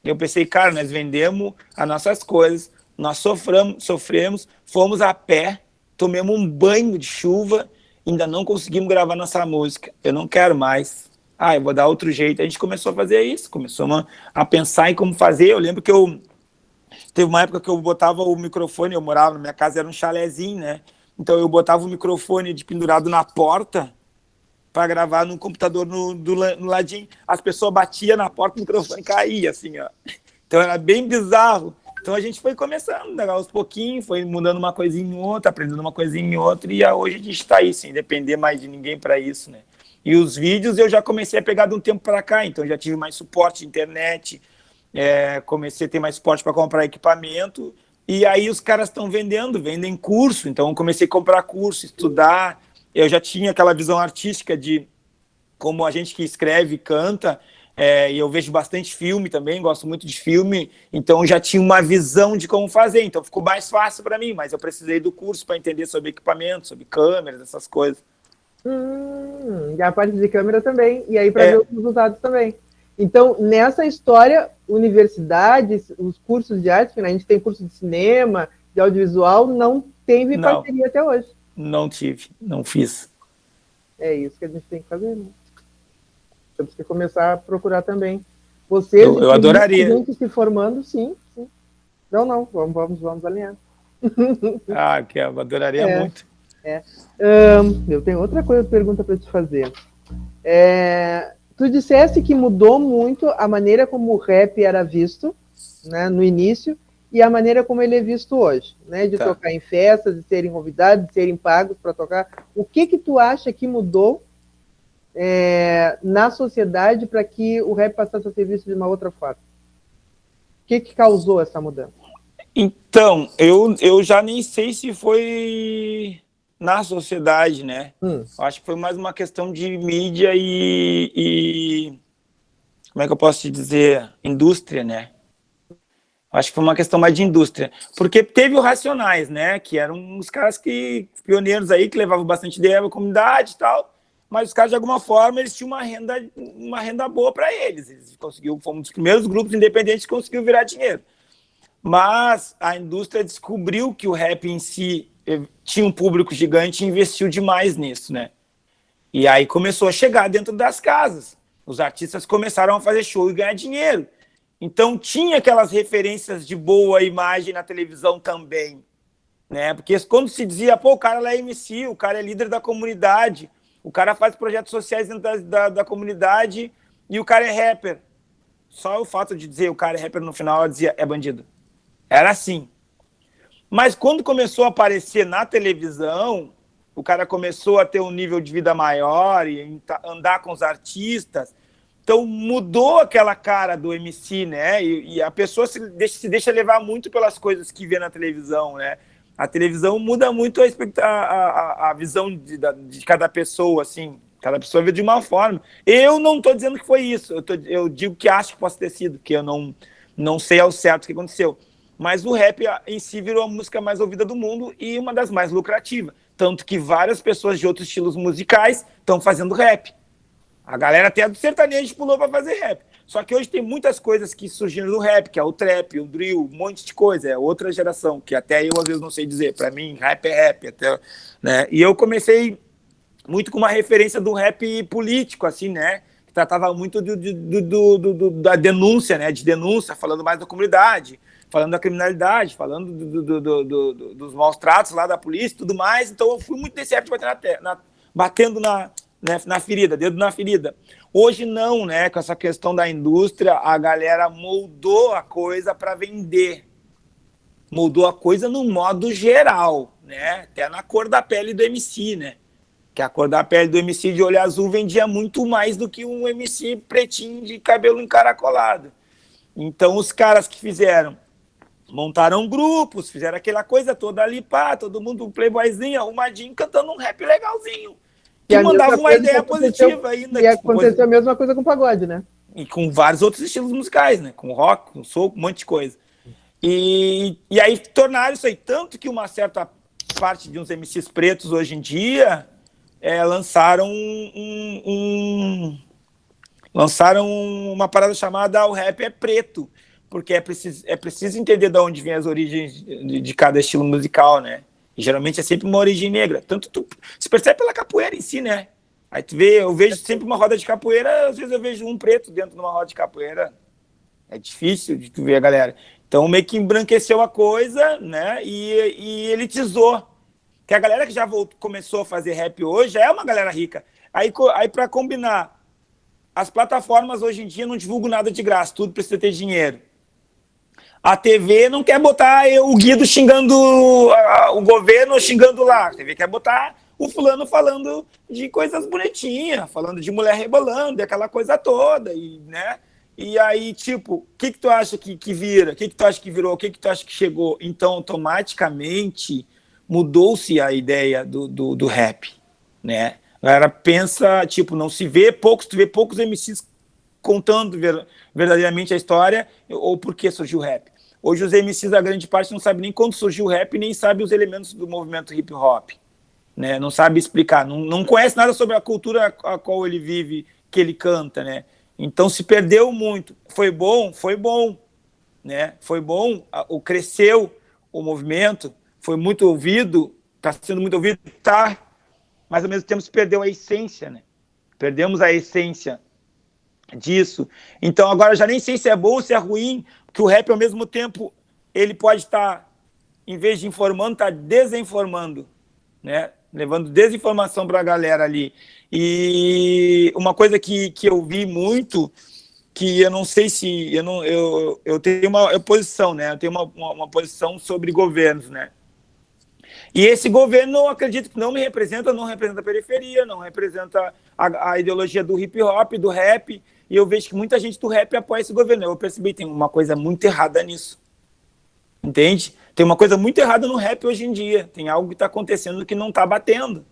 B: Eu pensei, cara, nós vendemos as nossas coisas, nós sofremos, fomos a pé, tomamos um banho de chuva, ainda não conseguimos gravar nossa música. Eu não quero mais. Eu vou dar outro jeito. A gente começou a fazer isso, começou a pensar em como fazer. Eu lembro que teve uma época que eu botava o microfone, eu morava na minha casa, era um chalezinho, né? Então eu botava o microfone pendurado na porta para gravar no computador no ladinho. As pessoas batiam na porta, o microfone caía, assim, ó. Então era bem bizarro. Então a gente foi começando, né, aos pouquinhos, foi mudando uma coisinha em outra, aprendendo uma coisinha em outra, e hoje a gente está aí, sem depender mais de ninguém para isso, né? E os vídeos eu já comecei a pegar de um tempo para cá, então já tive mais suporte de internet, comecei a ter mais suporte para comprar equipamento, e aí os caras estão vendem curso, então eu comecei a comprar curso, estudar. Eu já tinha aquela visão artística de como a gente que escreve, canta, e eu vejo bastante filme também, gosto muito de filme, então eu já tinha uma visão de como fazer, então ficou mais fácil para mim, mas eu precisei do curso para entender sobre equipamento, sobre câmeras, essas coisas.
A: E a parte de câmera também, e aí para ver os resultados também. Então, nessa história, universidades, os cursos de arte, a gente tem curso de cinema, de audiovisual, não teve parceria até hoje.
B: Não tive, não fiz.
A: É isso que a gente tem que fazer, né? Temos que começar a procurar também. Vocês,
B: eu adoraria.
A: Gente se formando, sim. Não, vamos alinhar.
B: Que eu adoraria muito.
A: Eu tenho outra pergunta para te fazer. Tu disseste que mudou muito a maneira como o rap era visto, né, no início, e a maneira como ele é visto hoje, né? De tocar em festas, de serem convidados, de serem pagos para tocar. O que tu acha que mudou na sociedade para que o rap passasse a ser visto de uma outra forma? O que causou essa mudança?
B: Então, eu já nem sei se foi na sociedade, né? Acho que foi mais uma questão de mídia e como é que eu posso te dizer? Indústria, né? Acho que foi uma questão mais de indústria. Porque teve os Racionais, né? Que eram os caras pioneiros aí, que levavam bastante ideia à comunidade e tal, mas os caras, de alguma forma, eles tinham uma renda boa para eles. Eles conseguiram, fomos um dos primeiros grupos independentes que conseguiu virar dinheiro. Mas a indústria descobriu que o rap em si tinha um público gigante e investiu demais nisso, né? E aí começou a chegar dentro das casas. Os artistas começaram a fazer show e ganhar dinheiro. Então tinha aquelas referências de boa imagem na televisão também, né? Porque quando se dizia, pô, o cara lá é MC, o cara é líder da comunidade, o cara faz projetos sociais dentro da comunidade e o cara é rapper. Só o fato de dizer o cara é rapper no final, ela dizia, é bandido. Era assim. Mas quando começou a aparecer na televisão, o cara começou a ter um nível de vida maior e andar com os artistas. Então mudou aquela cara do MC, né? E a pessoa se deixa levar muito pelas coisas que vê na televisão, né? A televisão muda muito a visão de cada pessoa, assim. Cada pessoa vê de uma forma. Eu não estou dizendo que foi isso. Eu digo que acho que possa ter sido, que eu não sei ao certo o que aconteceu. Mas o rap em si virou a música mais ouvida do mundo e uma das mais lucrativas. Tanto que várias pessoas de outros estilos musicais estão fazendo rap. A galera até do sertanejo pulou para fazer rap. Só que hoje tem muitas coisas que surgiram do rap, que é o trap, o drill, um monte de coisa. É outra geração, que até eu às vezes não sei dizer. Para mim, rap é rap. Até, né? E eu comecei muito com uma referência do rap político, assim, né? Que tratava muito da denúncia, né? De denúncia, falando mais da comunidade, falando da criminalidade, falando dos maus tratos lá da polícia e tudo mais. Então eu fui muito nesse rap batendo na ferida, dedo na ferida. Hoje não, né? Com essa questão da indústria, a galera moldou a coisa para vender. Moldou a coisa no modo geral, né? Até na cor da pele do MC, né? Que a cor da pele do MC de olho azul vendia muito mais do que um MC pretinho de cabelo encaracolado. Então os caras que montaram grupos, fizeram aquela coisa toda ali, pá, todo mundo playboyzinho, arrumadinho, cantando um rap legalzinho. Que mandava uma ideia positiva ainda.
A: E aconteceu a mesma coisa com o pagode, né?
B: E com vários outros estilos musicais, né? Com rock, com soul, um monte de coisa. E aí tornaram isso aí. Tanto que uma certa parte de uns MCs pretos hoje em dia lançaram uma parada chamada O Rap é Preto. Porque é preciso entender de onde vem as origens de cada estilo musical, né? E geralmente é sempre uma origem negra. Tanto se percebe pela capoeira em si, né? Aí tu vê, eu vejo sempre uma roda de capoeira, às vezes eu vejo um preto dentro de uma roda de capoeira. É difícil de tu ver a galera. Então meio que embranqueceu a coisa, né? E elitizou. Que a galera que já começou a fazer rap hoje já é uma galera rica. Aí para combinar, as plataformas hoje em dia não divulgam nada de graça, tudo precisa ter dinheiro. A TV não quer botar o Guido xingando o governo ou xingando lá. A TV quer botar o fulano falando de coisas bonitinhas, falando de mulher rebolando, aquela coisa toda, né? E aí, tipo, o que tu acha que vira? O que tu acha que virou? O que tu acha que chegou? Então, automaticamente, mudou-se a ideia do rap, né? A galera pensa, tipo, não se vê poucos, tu vê poucos MCs contando verdadeiramente a história ou por que surgiu o rap. Hoje os MCs, a grande parte, não sabe nem quando surgiu o rap, nem sabe os elementos do movimento hip hop, né? Não sabe explicar, não conhece nada sobre a cultura a qual ele vive, que ele canta, né? Então se perdeu muito. Foi bom, né? Foi bom, cresceu o movimento, foi muito ouvido, está sendo muito ouvido, tá? Mas ao mesmo tempo se perdeu a essência, né? Perdemos a essência disso. Então agora já nem sei se é bom ou se é ruim, porque o rap ao mesmo tempo ele pode estar, em vez de informando, está desinformando, né? Levando desinformação para a galera ali. E uma coisa que eu vi muito que eu não sei se... Eu tenho uma posição, né? Eu tenho uma posição sobre governos, né? E esse governo, eu acredito que não representa a periferia, não representa a ideologia do hip-hop, do rap, e eu vejo que muita gente do rap apoia esse governo. Eu percebi que tem uma coisa muito errada nisso. Entende? Tem uma coisa muito errada no rap hoje em dia. Tem algo que está acontecendo que não está batendo.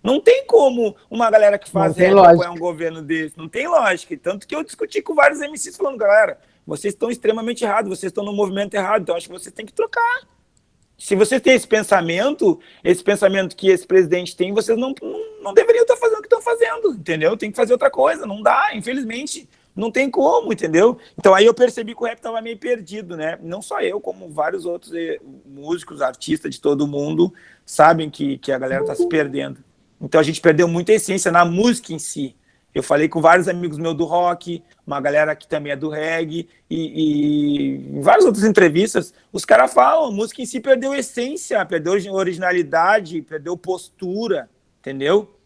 B: Não tem como uma galera que faz rap apoiar um governo desse. Não tem lógica. Tanto que eu discuti com vários MCs falando, galera, vocês estão extremamente errados, vocês estão no movimento errado, então acho que vocês têm que trocar. Se vocês têm esse pensamento que esse presidente tem, vocês não deveriam estar fazendo o que estão fazendo, entendeu? Tem que fazer outra coisa, não dá, infelizmente, não tem como, entendeu? Então aí eu percebi que o rap estava meio perdido, né? Não só eu, como vários outros músicos, artistas de todo mundo, sabem que a galera está se perdendo. Então a gente perdeu muita essência na música em si. Eu falei com vários amigos meus do rock, uma galera que também é do reggae, e em várias outras entrevistas, os caras falam, a música em si perdeu essência, perdeu originalidade, perdeu postura, entendeu?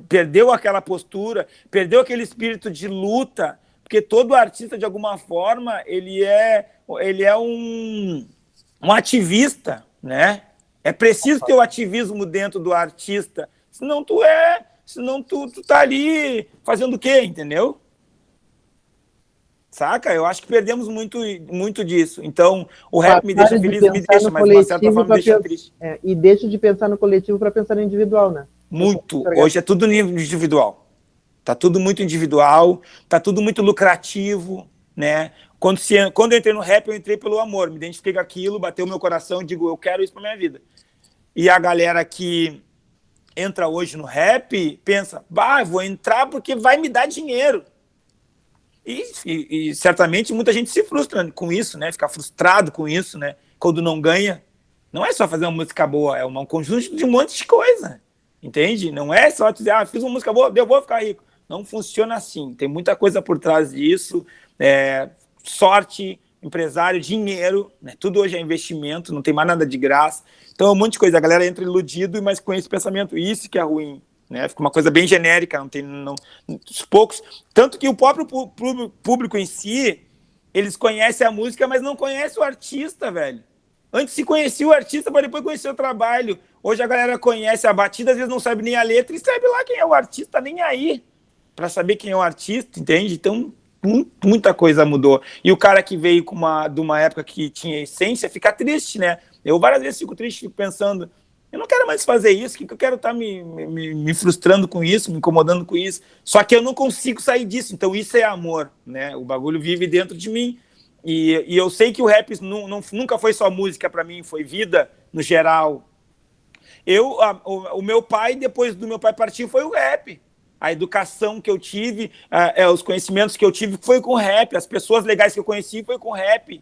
B: Perdeu aquela postura, perdeu aquele espírito de luta, porque todo artista, de alguma forma, ele é um ativista, né? É preciso ter o ativismo dentro do artista, senão tu tá ali fazendo o quê, entendeu? Saca? Eu acho que perdemos muito disso. Então, o rap me deixa feliz, me deixa, mas de uma certa forma me deixa triste.
A: E deixa de pensar no coletivo para pensar no individual, né?
B: Muito. Hoje é tudo nível individual. Tá tudo muito individual, tá tudo muito lucrativo, né? Quando eu entrei no rap, eu entrei pelo amor, me identifiquei com aquilo, bateu meu coração e digo, eu quero isso pra minha vida. E a galera que entra hoje no rap, pensa, vou entrar porque vai me dar dinheiro. E certamente muita gente se frustra com isso, né? Fica frustrado com isso, né? Quando não ganha. Não é só fazer uma música boa, é um conjunto de um monte de coisa. Entende? Não é só dizer, fiz uma música boa, eu vou ficar rico. Não funciona assim. Tem muita coisa por trás disso. Sorte, empresário, dinheiro, né? Tudo hoje é investimento, não tem mais nada de graça. Então, um monte de coisa. A galera entra iludido, mas com esse pensamento. Isso que é ruim, né? Fica uma coisa bem genérica, os poucos. Tanto que o próprio público em si, eles conhecem a música, mas não conhecem o artista, velho. Antes se conhecia o artista, para depois conhecer o trabalho. Hoje a galera conhece a batida, às vezes não sabe nem a letra, e sabe lá quem é o artista, nem aí, para saber quem é o artista, entende? Então, muita coisa mudou. E o cara que veio de uma época que tinha essência, fica triste, né? Eu várias vezes fico triste, fico pensando, eu não quero mais fazer isso, que eu quero estar me frustrando com isso, me incomodando com isso. Só que eu não consigo sair disso, então isso é amor, né? O bagulho vive dentro de mim. E eu sei que o rap nunca foi só música para mim, foi vida no geral. O meu pai, depois do meu pai partir, foi o rap. A educação que eu tive, os conhecimentos que eu tive foi com rap. As pessoas legais que eu conheci foi com rap,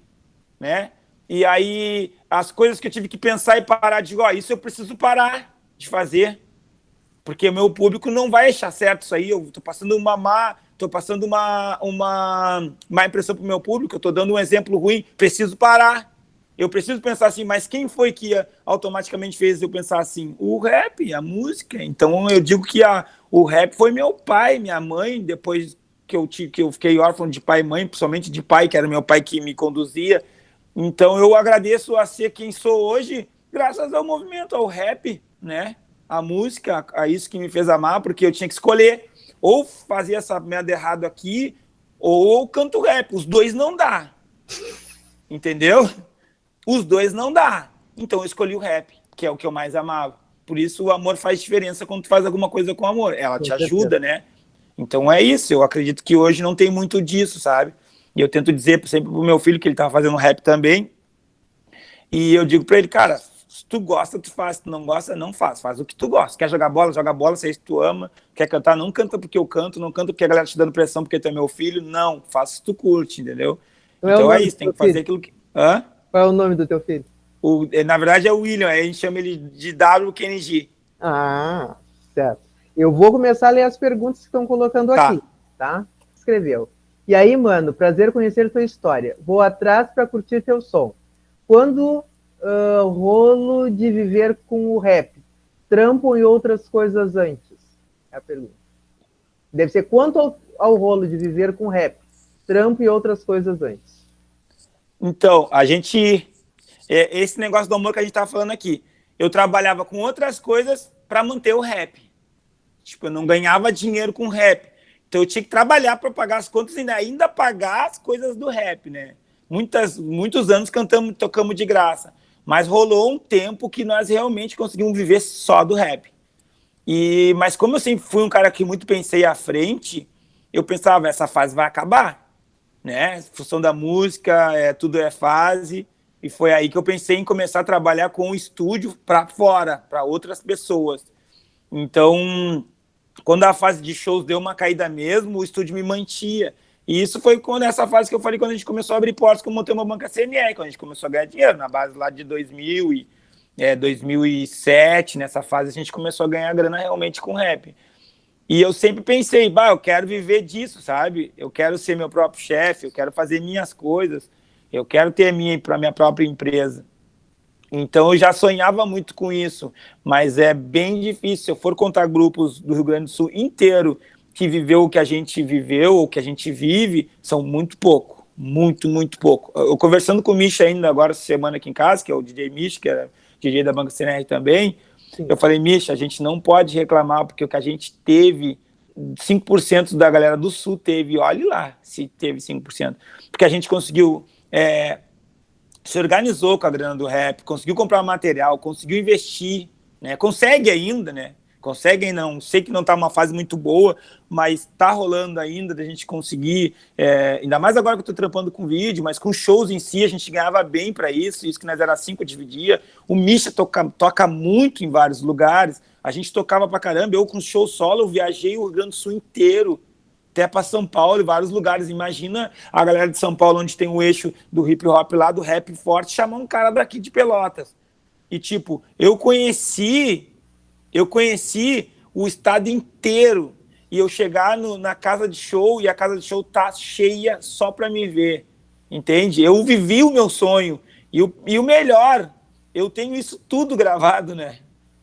B: né? E aí, as coisas que eu tive que pensar e parar, digo, isso eu preciso parar de fazer, porque o meu público não vai achar certo isso aí, eu tô passando uma má impressão pro meu público, eu tô dando um exemplo ruim, preciso parar. Eu preciso pensar assim, mas quem foi que automaticamente fez eu pensar assim? O rap, a música. Então eu digo que o rap foi meu pai, minha mãe, depois que eu fiquei órfão de pai e mãe, principalmente de pai, que era meu pai que me conduzia. Então eu agradeço a ser quem sou hoje, graças ao movimento, ao rap, né? A música, a isso que me fez amar, porque eu tinha que escolher ou fazer essa merda errado aqui, ou canto rap. Os dois não dá. Entendeu? Os dois não dá. Então eu escolhi o rap, que é o que eu mais amava. Por isso o amor faz diferença quando tu faz alguma coisa com amor. Ela te ajuda, né? Então é isso. Eu acredito que hoje não tem muito disso, sabe? E eu tento dizer sempre pro meu filho que ele tava fazendo rap também. E eu digo pra ele, cara, se tu gosta, tu faz. Se tu não gosta, não faz. Faz o que tu gosta. Quer jogar bola, joga bola. Se é isso que tu ama. Quer cantar, não canta porque eu canto. Não canta porque a galera te dando pressão porque tu é meu filho. Não, faça se tu curte, entendeu? Então é isso, tem que fazer aquilo que... Hã?
A: Qual é o nome do teu filho?
B: Na verdade é o William, a gente chama ele de WKNG.
A: Ah, certo. Eu vou começar a ler as perguntas que estão colocando aqui, tá? Escreveu. E aí, mano, prazer conhecer tua história. Vou atrás para curtir teu som. Quando rolo de viver com o rap? Trampo e outras coisas antes? É a pergunta. Deve ser quanto ao rolo de viver com rap? trampo e outras coisas antes?
B: Então, esse negócio do amor que a gente tá falando aqui, eu trabalhava com outras coisas para manter o rap. Tipo, eu não ganhava dinheiro com rap. Então eu tinha que trabalhar para pagar as contas e ainda pagar as coisas do rap, né? Muitos anos tocamos de graça. Mas rolou um tempo que nós realmente conseguimos viver só do rap. Mas como eu sempre fui um cara que muito pensei à frente, eu pensava, essa fase vai acabar, né? Em função da música, tudo é fase. E foi aí que eu pensei em começar a trabalhar com o estúdio para fora, para outras pessoas. Então, quando a fase de shows deu uma caída mesmo, o estúdio me mantia. E isso foi essa fase que eu falei, quando a gente começou a abrir portas, que eu montei uma banca CNR, quando a gente começou a ganhar dinheiro, na base lá de 2007, nessa fase a gente começou a ganhar grana realmente com rap. E eu sempre pensei, eu quero viver disso, sabe? Eu quero ser meu próprio chefe, eu quero fazer minhas coisas, eu quero ter minha própria empresa. Então eu já sonhava muito com isso, mas é bem difícil. Se eu for contar grupos do Rio Grande do Sul inteiro que viveu o que a gente viveu, ou que a gente vive, são muito pouco, muito, muito pouco. Eu conversando com o Misha ainda agora essa semana aqui em casa, que é o DJ Misha, que é DJ da Banca CNR também, sim. Eu falei, Misha, a gente não pode reclamar, porque o que a gente teve, 5% da galera do Sul teve, olhe lá se teve 5%, porque a gente conseguiu... se organizou com a grana do rap, conseguiu comprar material, conseguiu investir, né? Consegue ainda, né? Consegue não, sei que não está uma fase muito boa, mas está rolando ainda da gente conseguir, ainda mais agora que eu estou trampando com vídeo, mas com shows em si a gente ganhava bem para isso que nós era 5 dividia. O Misha toca muito em vários lugares, a gente tocava pra caramba, eu com show solo, eu viajei o Rio Grande do Sul inteiro, até para São Paulo e vários lugares. Imagina a galera de São Paulo, onde tem o eixo do hip hop lá, do rap forte, chamar um cara daqui de Pelotas. E, tipo, eu conheci o estado inteiro. E eu chegar na casa de show e a casa de show tá cheia só para me ver. Entende? Eu vivi o meu sonho. E o melhor, eu tenho isso tudo gravado, né?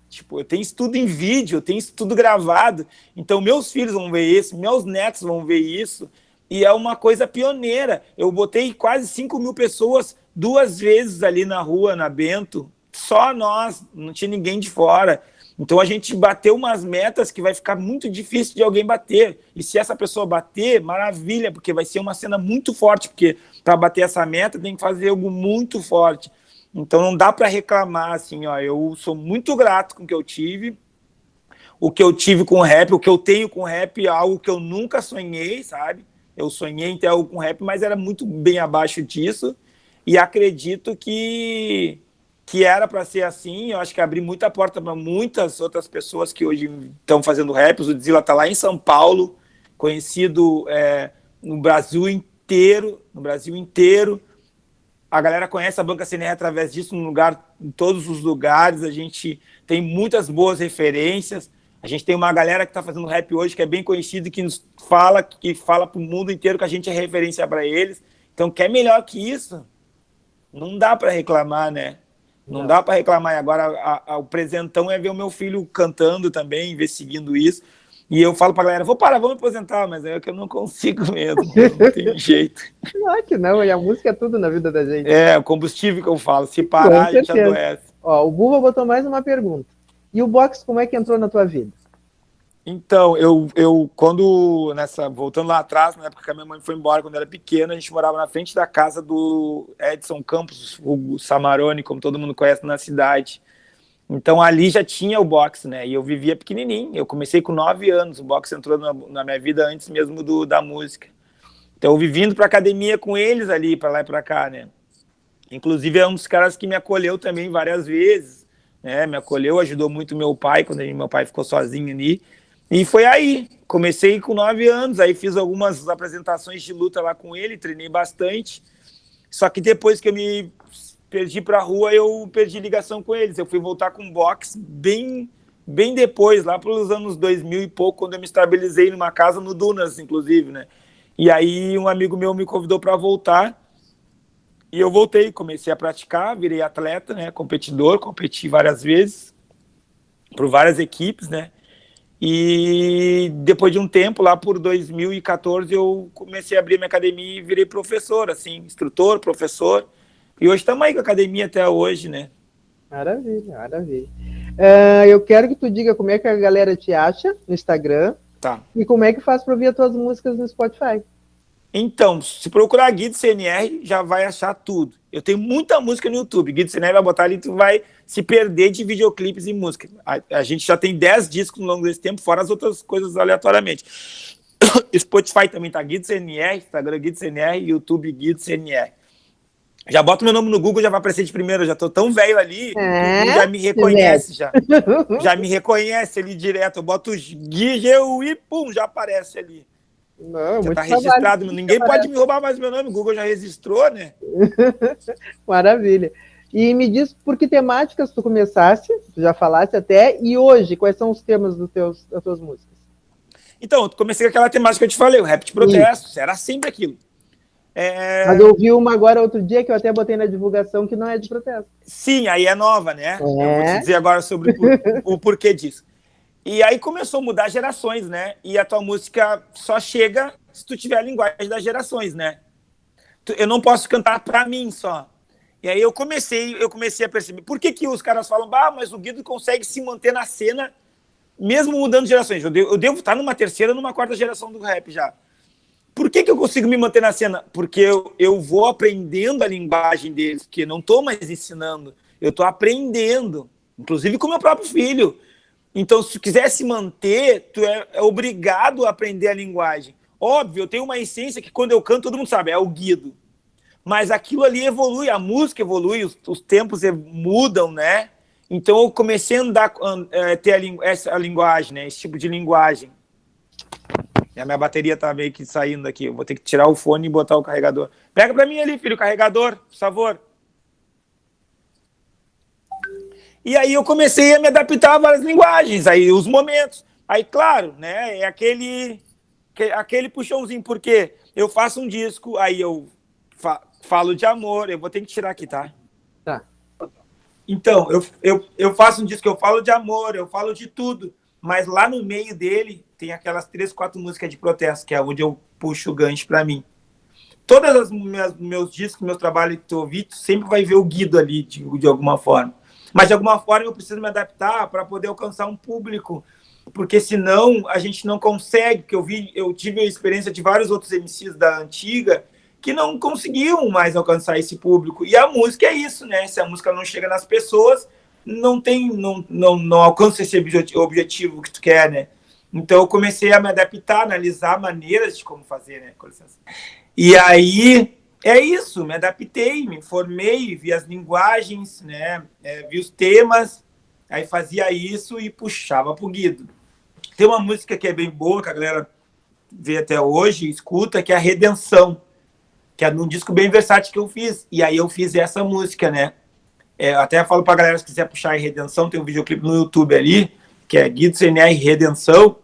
B: Tipo, eu tenho isso tudo em vídeo, eu tenho isso tudo gravado. Então, meus filhos vão ver isso, meus netos vão ver isso. E é uma coisa pioneira. Eu botei quase 5.000 pessoas 2 vezes ali na rua, na Bento. Só nós, não tinha ninguém de fora. Então, a gente bateu umas metas que vai ficar muito difícil de alguém bater. E se essa pessoa bater, maravilha, porque vai ser uma cena muito forte. Porque para bater essa meta, tem que fazer algo muito forte. Então não dá para reclamar, assim, eu sou muito grato com o que eu tive com o rap, o que eu tenho com o rap é algo que eu nunca sonhei, sabe? Eu sonhei em ter algo com rap, mas era muito bem abaixo disso, e acredito que era para ser assim. Eu acho que abri muita porta para muitas outras pessoas que hoje estão fazendo rap. O Zudzilla está lá em São Paulo, conhecido no Brasil inteiro, A galera conhece a Banca CNR através disso em todos os lugares. A gente tem muitas boas referências. A gente tem uma galera que está fazendo rap hoje que é bem conhecida e que fala para o mundo inteiro que a gente é referência para eles. Então, quer melhor que isso? Não dá para reclamar, né? Não dá para reclamar. E agora o presentão é ver o meu filho cantando também, ver seguindo isso. E eu falo pra galera, vamos me aposentar, mas é que eu não consigo mesmo, não tem jeito.
A: Não, que não, e a música é tudo na vida da gente.
B: O combustível que eu falo, se parar, a gente adoece.
A: Ó, o Buba botou mais uma pergunta. E o boxe, como é que entrou na tua vida?
B: Então, eu quando, voltando lá atrás, na época que a minha mãe foi embora, quando eu era pequena, a gente morava na frente da casa do Edson Campos, o Samarone, como todo mundo conhece na cidade. Então, ali já tinha o boxe, né? E eu vivia pequenininho. Eu comecei com 9 anos. O boxe entrou na minha vida antes mesmo da música. Então, eu vivi indo pra academia com eles ali, para lá e para cá, né? Inclusive, é um dos caras que me acolheu também várias vezes, né? Me acolheu, ajudou muito meu pai, quando meu pai ficou sozinho ali. E foi aí. Comecei com 9 anos. Aí fiz algumas apresentações de luta lá com ele, treinei bastante. Só que depois que eu me perdi para a rua, eu perdi ligação com eles. Eu fui voltar com boxe bem depois, lá pelos anos 2000 e pouco, quando eu me estabilizei numa casa no Dunas, inclusive, né? E aí um amigo meu me convidou para voltar, e eu voltei, comecei a praticar, virei atleta, né? Competidor, competi várias vezes, por várias equipes, né? E depois de um tempo, lá por 2014, eu comecei a abrir minha academia e virei professor, assim, instrutor, professor. E hoje estamos aí com a academia até hoje, né?
A: Maravilha, maravilha. Eu quero que tu diga como é que a galera te acha no Instagram.
B: Tá.
A: E como é que faz para ouvir as tuas músicas no Spotify?
B: Então, se procurar Guido CNR, já vai achar tudo. Eu tenho muita música no YouTube. Guido CNR vai botar ali, tu vai se perder de videoclipes e música. A gente já tem 10 discos ao longo desse tempo, fora as outras coisas aleatoriamente. Spotify também tá Guido CNR, Instagram Guido CNR, YouTube Guido CNR. Já bota meu nome no Google, já vai aparecer de primeiro. Eu já tô tão velho ali, que já me reconhece, já. Já me reconhece ali direto. Eu boto Guigeu e pum, já aparece ali.
A: Não,
B: já tá registrado. Ninguém pode me roubar mais meu nome. O Google já registrou, né?
A: Maravilha. E me diz por que temáticas tu começaste, tu já falaste até, e hoje, quais são os temas das tuas músicas?
B: Então, eu comecei com aquela temática que eu te falei, o rap de protesto. Era sempre aquilo.
A: Mas eu vi uma agora outro dia que eu até botei na divulgação que não é de protesto.
B: Sim, aí é nova, né? Eu vou te dizer agora sobre o porquê disso. E aí começou a mudar gerações, né? E a tua música só chega se tu tiver a linguagem das gerações, né? Eu não posso cantar pra mim só. E aí eu comecei a perceber. Por que os caras falam, mas o Guido consegue se manter na cena mesmo mudando gerações? Eu devo estar numa terceira, numa quarta geração do rap já. Por que eu consigo me manter na cena? Porque eu vou aprendendo a linguagem deles, porque não estou mais ensinando, eu estou aprendendo, inclusive com meu próprio filho. Então, se tu quiser se manter, tu é obrigado a aprender a linguagem. Óbvio, eu tenho uma essência que quando eu canto, todo mundo sabe, é o Guido. Mas aquilo ali evolui, a música evolui, os tempos mudam, né? Então, eu comecei a ter essa linguagem, né? Esse tipo de linguagem. E a minha bateria tá meio que saindo aqui. Eu vou ter que tirar o fone e botar o carregador. Pega pra mim ali, filho, o carregador, por favor. E aí eu comecei a me adaptar a várias linguagens, aí os momentos. Aí, claro, né, é aquele puxãozinho, porque eu faço um disco, aí eu falo de amor, eu vou ter que tirar aqui, tá?
A: Tá.
B: Então, eu faço um disco, eu falo de amor, eu falo de tudo, mas lá no meio dele tem aquelas 3, 4 músicas de protesto, que é onde eu puxo o gancho pra mim. Todas as meus discos, meus trabalhos que tu ouvir, tu sempre vai ver o Guido ali, de alguma forma. Mas, de alguma forma, eu preciso me adaptar para poder alcançar um público, porque senão a gente não consegue, porque eu tive a experiência de vários outros MCs da antiga que não conseguiam mais alcançar esse público. E a música é isso, né? Se a música não chega nas pessoas, não alcança esse objetivo que tu quer, né? Então, eu comecei a me adaptar, analisar maneiras de como fazer, né? Com licença. E aí... é isso, me adaptei, me formei, vi as linguagens, né? Vi os temas, aí fazia isso e puxava pro Guido. Tem uma música que é bem boa, que a galera vê até hoje, escuta, que é a Redenção, que é num disco bem versátil que eu fiz. E aí eu fiz essa música, né? Até falo pra galera, se quiser puxar a Redenção, tem um videoclipe no YouTube ali, que é Guido CNR Redenção,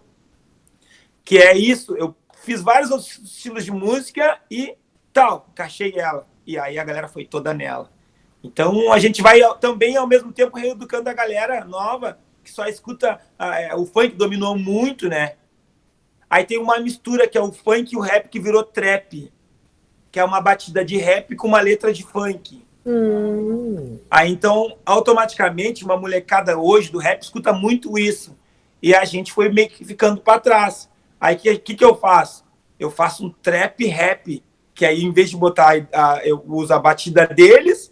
B: que é isso, eu fiz vários outros estilos de música e encaixei ela. E aí a galera foi toda nela. Então a gente vai também, ao mesmo tempo, reeducando a galera nova, que só escuta... o funk dominou muito, né? Aí tem uma mistura, que é o funk e o rap, que virou trap. Que é uma batida de rap com uma letra de funk. Aí então, automaticamente, uma molecada hoje do rap escuta muito isso. E a gente foi meio que ficando para trás. Aí o que eu faço? Eu faço um trap rap, que aí, em vez de botar, eu uso a batida deles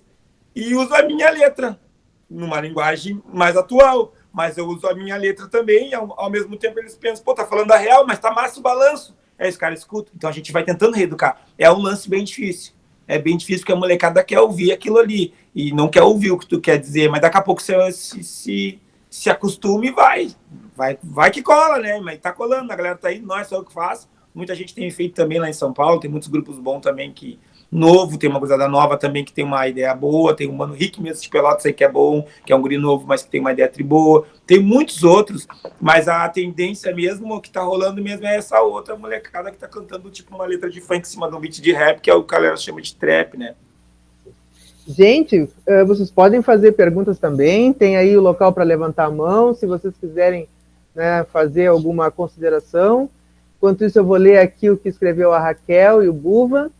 B: e uso a minha letra, numa linguagem mais atual. Mas eu uso a minha letra também, e ao mesmo tempo eles pensam, pô, tá falando a real, mas tá massa o balanço. Aí os caras escutam. Então a gente vai tentando reeducar. É um lance bem difícil. É bem difícil porque a molecada quer ouvir aquilo ali. E não quer ouvir o que tu quer dizer, mas daqui a pouco você se acostuma e vai que cola, né? Mas tá colando, a galera tá aí, não é só o que faz. Muita gente tem feito também lá em São Paulo, tem muitos grupos bons também, que novo, tem uma gurizada nova também que tem uma ideia boa, tem o Mano Rick mesmo de Pelotas aí que é bom, que é um guri novo, mas que tem uma ideia boa, tem muitos outros, mas a tendência mesmo, que tá rolando mesmo, é essa outra molecada que tá cantando tipo uma letra de funk em cima de um beat de rap, que é o que a galera chama de trap, né?
A: Gente, vocês podem fazer perguntas também, tem aí o local para levantar a mão, se vocês quiserem né, fazer alguma consideração. Enquanto isso, eu vou ler aqui o que escreveu a Raquel e o Buva.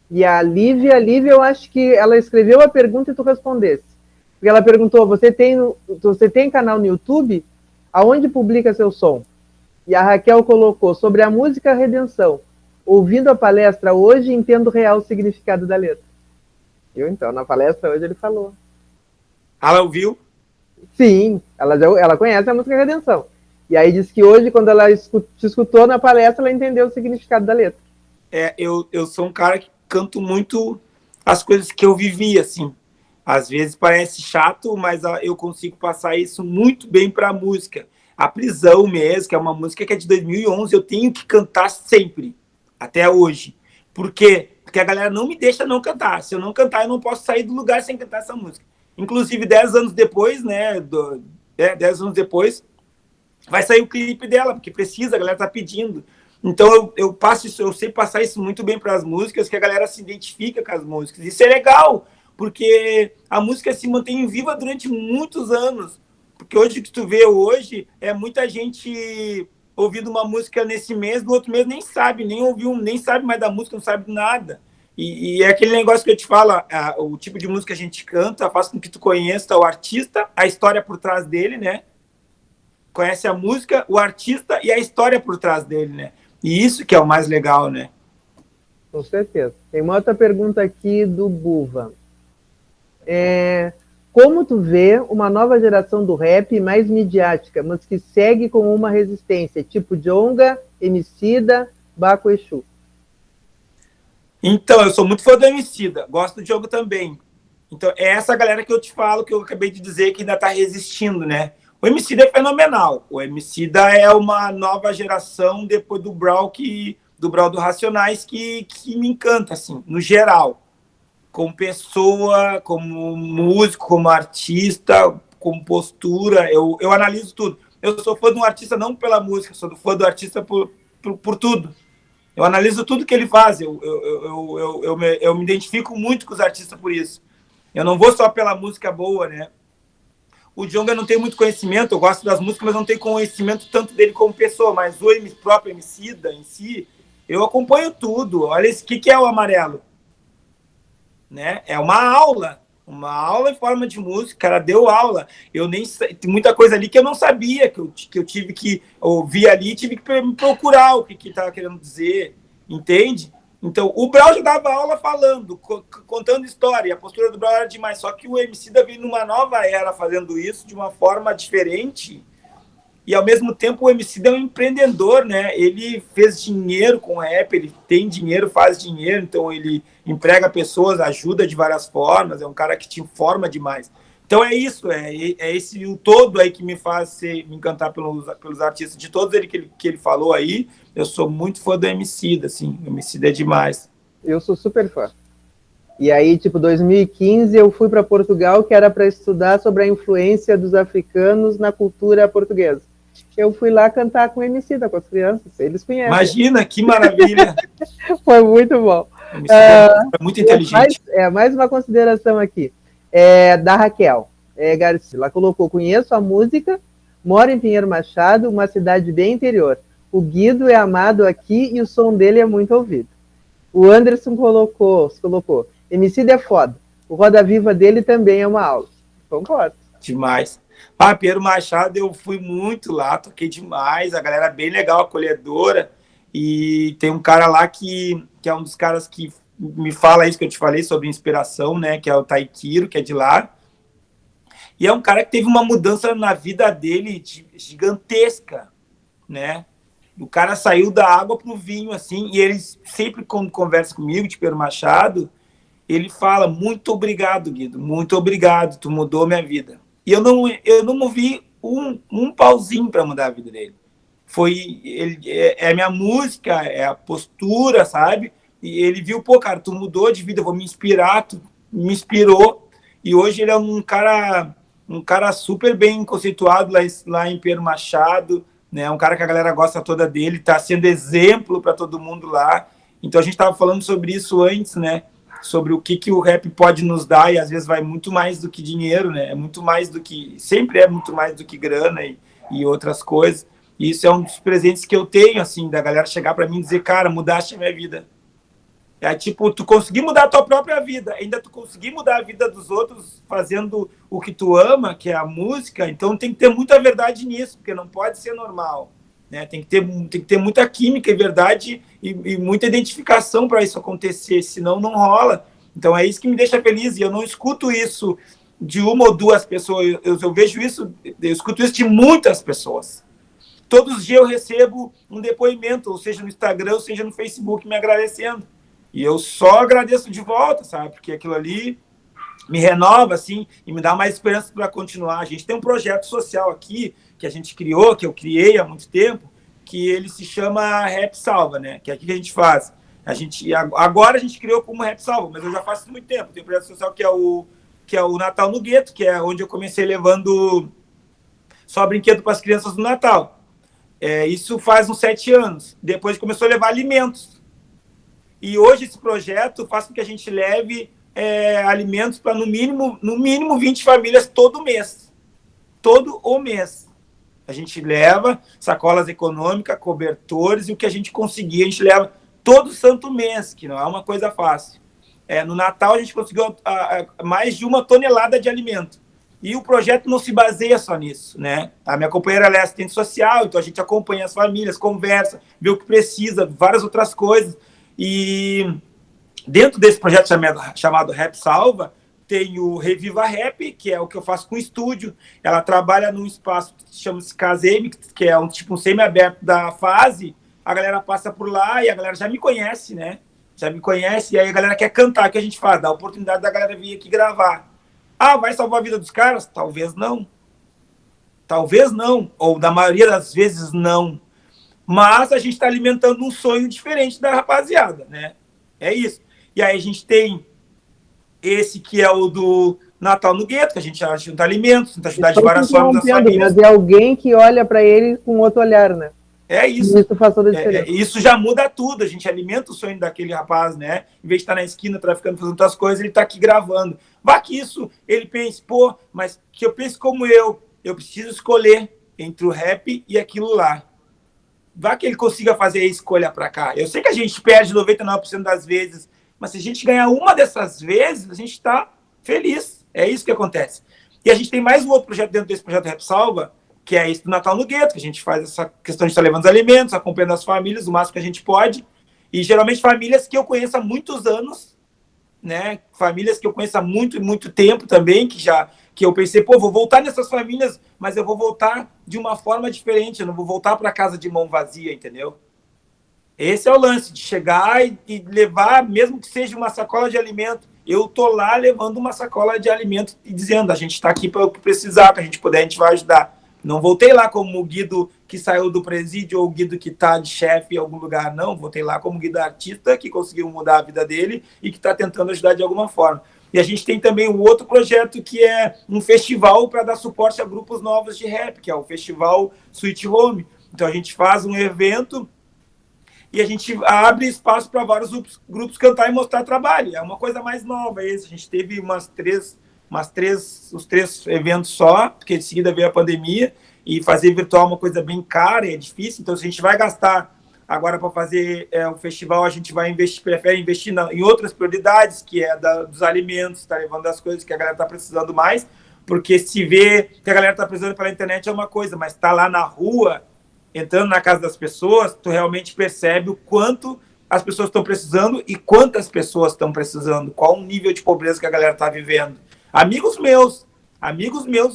A: E a Lívia, eu acho que ela escreveu a pergunta e tu respondesse. Porque ela perguntou, você tem canal no YouTube? Aonde publica seu som? E a Raquel colocou, sobre a música Redenção. Ouvindo a palestra hoje, entendo real o significado da letra. Então, na palestra hoje ele falou.
B: Ela ouviu?
A: Sim, ela conhece a música Redenção. E aí disse que hoje, quando ela te escutou na palestra, ela entendeu o significado da letra.
B: Eu sou um cara que canto muito as coisas que eu vivi, assim. Às vezes parece chato, mas eu consigo passar isso muito bem para a música. A Prisão mesmo, que é uma música que é de 2011, eu tenho que cantar sempre, até hoje. Por quê? Porque a galera não me deixa não cantar. Se eu não cantar, eu não posso sair do lugar sem cantar essa música. Inclusive, 10 anos depois, né, 10 anos depois, vai sair o clipe dela, porque precisa, a galera tá pedindo. Então, eu sei passar isso muito bem para as músicas, que a galera se identifica com as músicas. Isso é legal, porque a música se mantém viva durante muitos anos. Porque hoje, o que tu vê hoje, é muita gente ouvindo uma música nesse mês, no outro mês nem sabe, nem ouviu, nem sabe mais da música, não sabe nada. E é aquele negócio que eu te falo, o tipo de música que a gente canta faz com que tu conheça o artista, a história por trás dele, né? Conhece a música, o artista e a história por trás dele, né? E isso que é o mais legal, né?
A: Com certeza. Tem uma outra pergunta aqui do Buva. Como tu vê uma nova geração do rap mais midiática, mas que segue com uma resistência, tipo Djonga, Emicida, Baco Exu?
B: Então, eu sou muito fã do Emicida, gosto do Djonga também. Então, é essa galera que eu te falo, que eu acabei de dizer, que ainda está resistindo, né? O Emicida é fenomenal. O Emicida é uma nova geração depois do Brau do Racionais que me encanta, assim, no geral. Como pessoa, como músico, como artista, como postura, eu analiso tudo. Eu sou fã de um artista não pela música, sou fã do artista por tudo. Eu analiso tudo que ele faz, eu me identifico muito com os artistas por isso. Eu não vou só pela música boa, né? O Djonga não tem muito conhecimento, eu gosto das músicas, mas não tenho conhecimento tanto dele como pessoa, mas o próprio Emicida em si, eu acompanho tudo. Olha esse, que é o Amarelo? Né? É uma aula em forma de música, o cara deu aula. Eu nem tem muita coisa ali que eu não sabia, que eu tive que ouvir ali, tive que me procurar o que estava querendo dizer, entende? Então, o Brau já dava aula falando, contando história, a postura do Brau era demais, só que o Emicida veio numa nova era fazendo isso de uma forma diferente, e ao mesmo tempo o Emicida é um empreendedor, né? Ele fez dinheiro com o rap, ele tem dinheiro, faz dinheiro, então ele emprega pessoas, ajuda de várias formas, é um cara que te informa demais. Então é isso, é esse o todo aí que me faz me encantar pelos artistas. De todos que ele falou aí, eu sou muito fã do Emicida, assim, o Emicida é demais.
A: Eu sou super fã. E aí, tipo, 2015 eu fui para Portugal, que era para estudar sobre a influência dos africanos na cultura portuguesa. Eu fui lá cantar com o Emicida, com as crianças, eles conhecem.
B: Imagina, que maravilha!
A: Foi muito bom.
B: É muito inteligente.
A: Mais uma consideração aqui, da Raquel Garcia. Ela colocou, conheço a música, moro em Pinheiro Machado, uma cidade bem interior. O Guido é amado aqui e o som dele é muito ouvido. O Anderson colocou, Emicida é foda. O Roda Viva dele também é uma aula. Concordo.
B: Demais. Pinheiro Machado, eu fui muito lá, toquei demais, a galera bem legal, acolhedora, e tem um cara lá que é um dos caras que me fala isso que eu te falei sobre inspiração, né, que é o Taikiro, que é de lá, e é um cara que teve uma mudança na vida dele gigantesca, né, o cara saiu da água pro vinho, assim, e ele sempre, quando conversa comigo, de Pinheiro Machado, ele fala, muito obrigado, Guido, muito obrigado, tu mudou minha vida. E eu não movi um pauzinho para mudar a vida dele. É a minha música, é a postura, sabe? E ele viu, pô, cara, tu mudou de vida, eu vou me inspirar, tu me inspirou. E hoje ele é um cara super bem conceituado lá em Pinheiro Machado, né? Um cara que a galera gosta toda dele, tá sendo exemplo para todo mundo lá. Então a gente estava falando sobre isso antes, né? Sobre o que o rap pode nos dar, e às vezes vai muito mais do que dinheiro, né? É muito mais do que... Sempre é muito mais do que grana e outras coisas. E isso é um dos presentes que eu tenho, assim, da galera chegar para mim e dizer, cara, mudaste a minha vida. É tipo, tu conseguir mudar a tua própria vida, ainda tu conseguir mudar a vida dos outros fazendo o que tu ama, que é a música, então tem que ter muita verdade nisso, porque não pode ser normal, né? Tem que ter muita química e verdade e muita identificação para isso acontecer, senão não rola. Então é isso que me deixa feliz, e eu não escuto isso de uma ou duas pessoas, eu vejo isso, eu escuto isso de muitas pessoas. Todos os dias eu recebo um depoimento, ou seja no Instagram, ou seja no Facebook, me agradecendo. E eu só agradeço de volta, sabe? Porque aquilo ali me renova, assim, e me dá mais esperança para continuar. A gente tem um projeto social aqui, que a gente criou, que eu criei há muito tempo, que ele se chama Rap Salva, né? Que é aqui que a gente faz. Agora a gente criou como Rap Salva, mas eu já faço muito tempo. Tem um projeto social que é o Natal no Gueto, que é onde eu comecei levando só brinquedo para as crianças no Natal. Isso faz uns 7 anos. Depois começou a levar alimentos. E hoje esse projeto faz com que a gente leve alimentos para no mínimo 20 famílias todo mês. Todo o mês. A gente leva sacolas econômicas, cobertores, e o que a gente conseguir, a gente leva todo santo mês, que não é uma coisa fácil. No Natal a gente conseguiu mais de 1 tonelada de alimento. E o projeto não se baseia só nisso, né? A minha companheira ela é assistente social, então a gente acompanha as famílias, conversa, vê o que precisa, várias outras coisas. E dentro desse projeto chamado Rap Salva, tem o Reviva Rap, que é o que eu faço com o estúdio. Ela trabalha num espaço que chama-se Caseme, que é um semi-aberto da fase. A galera passa por lá e a galera já me conhece, né? Já me conhece, e aí a galera quer cantar, o que a gente faz? Dá a oportunidade da galera vir aqui gravar. Vai salvar a vida dos caras? Talvez não. Talvez não, ou da maioria das vezes não. Mas a gente está alimentando um sonho diferente da rapaziada, né? É isso. E aí a gente tem esse que é o do Natal no Gueto, que a gente junta alimentos, tenta ajudar de várias formas das famílias.
A: Mas é alguém que olha para ele com outro olhar, né?
B: É isso.
A: Isso faz toda a diferença.
B: Isso já muda tudo. A gente alimenta o sonho daquele rapaz, né? Em vez de estar na esquina traficando, fazendo outras coisas, ele está aqui gravando. Vá que isso, ele pense, mas que eu pense como eu preciso escolher entre o rap e aquilo lá. Vá que ele consiga fazer a escolha para cá. Eu sei que a gente perde 99% das vezes, mas se a gente ganhar uma dessas vezes, a gente está feliz. É isso que acontece. E a gente tem mais um outro projeto dentro desse projeto Rap Salva, que é esse do Natal no Gueto, que a gente faz essa questão de estar levando os alimentos, acompanhando as famílias o máximo que a gente pode. E geralmente famílias que eu conheço há muitos anos, né? Famílias que eu conheço há muito tempo também, que eu pensei, vou voltar nessas famílias, mas eu vou voltar de uma forma diferente, eu não vou voltar para casa de mão vazia, entendeu? Esse é o lance, de chegar e levar, mesmo que seja uma sacola de alimento, eu tô lá levando uma sacola de alimento e dizendo, a gente está aqui para o que precisar, que a gente puder, a gente vai ajudar. Não voltei lá como o Guido que saiu do presídio ou o Guido que está de chefe em algum lugar, não. Voltei lá como Guido artista que conseguiu mudar a vida dele e que está tentando ajudar de alguma forma. E a gente tem também um outro projeto que é um festival para dar suporte a grupos novos de rap, que é o Festival Sweet Home. Então a gente faz um evento e a gente abre espaço para vários grupos cantar e mostrar trabalho. É uma coisa mais nova esse. A gente teve os 3 eventos só, porque de seguida veio a pandemia, e fazer virtual é uma coisa bem cara e é difícil, então se a gente vai gastar agora para fazer o festival, a gente prefere investir em outras prioridades, que é dos alimentos, tá levando as coisas que a galera está precisando mais, porque se vê que a galera está precisando pela internet é uma coisa, mas tá lá na rua, entrando na casa das pessoas, tu realmente percebe o quanto as pessoas estão precisando e quantas pessoas estão precisando, qual o nível de pobreza que a galera está vivendo. Amigos meus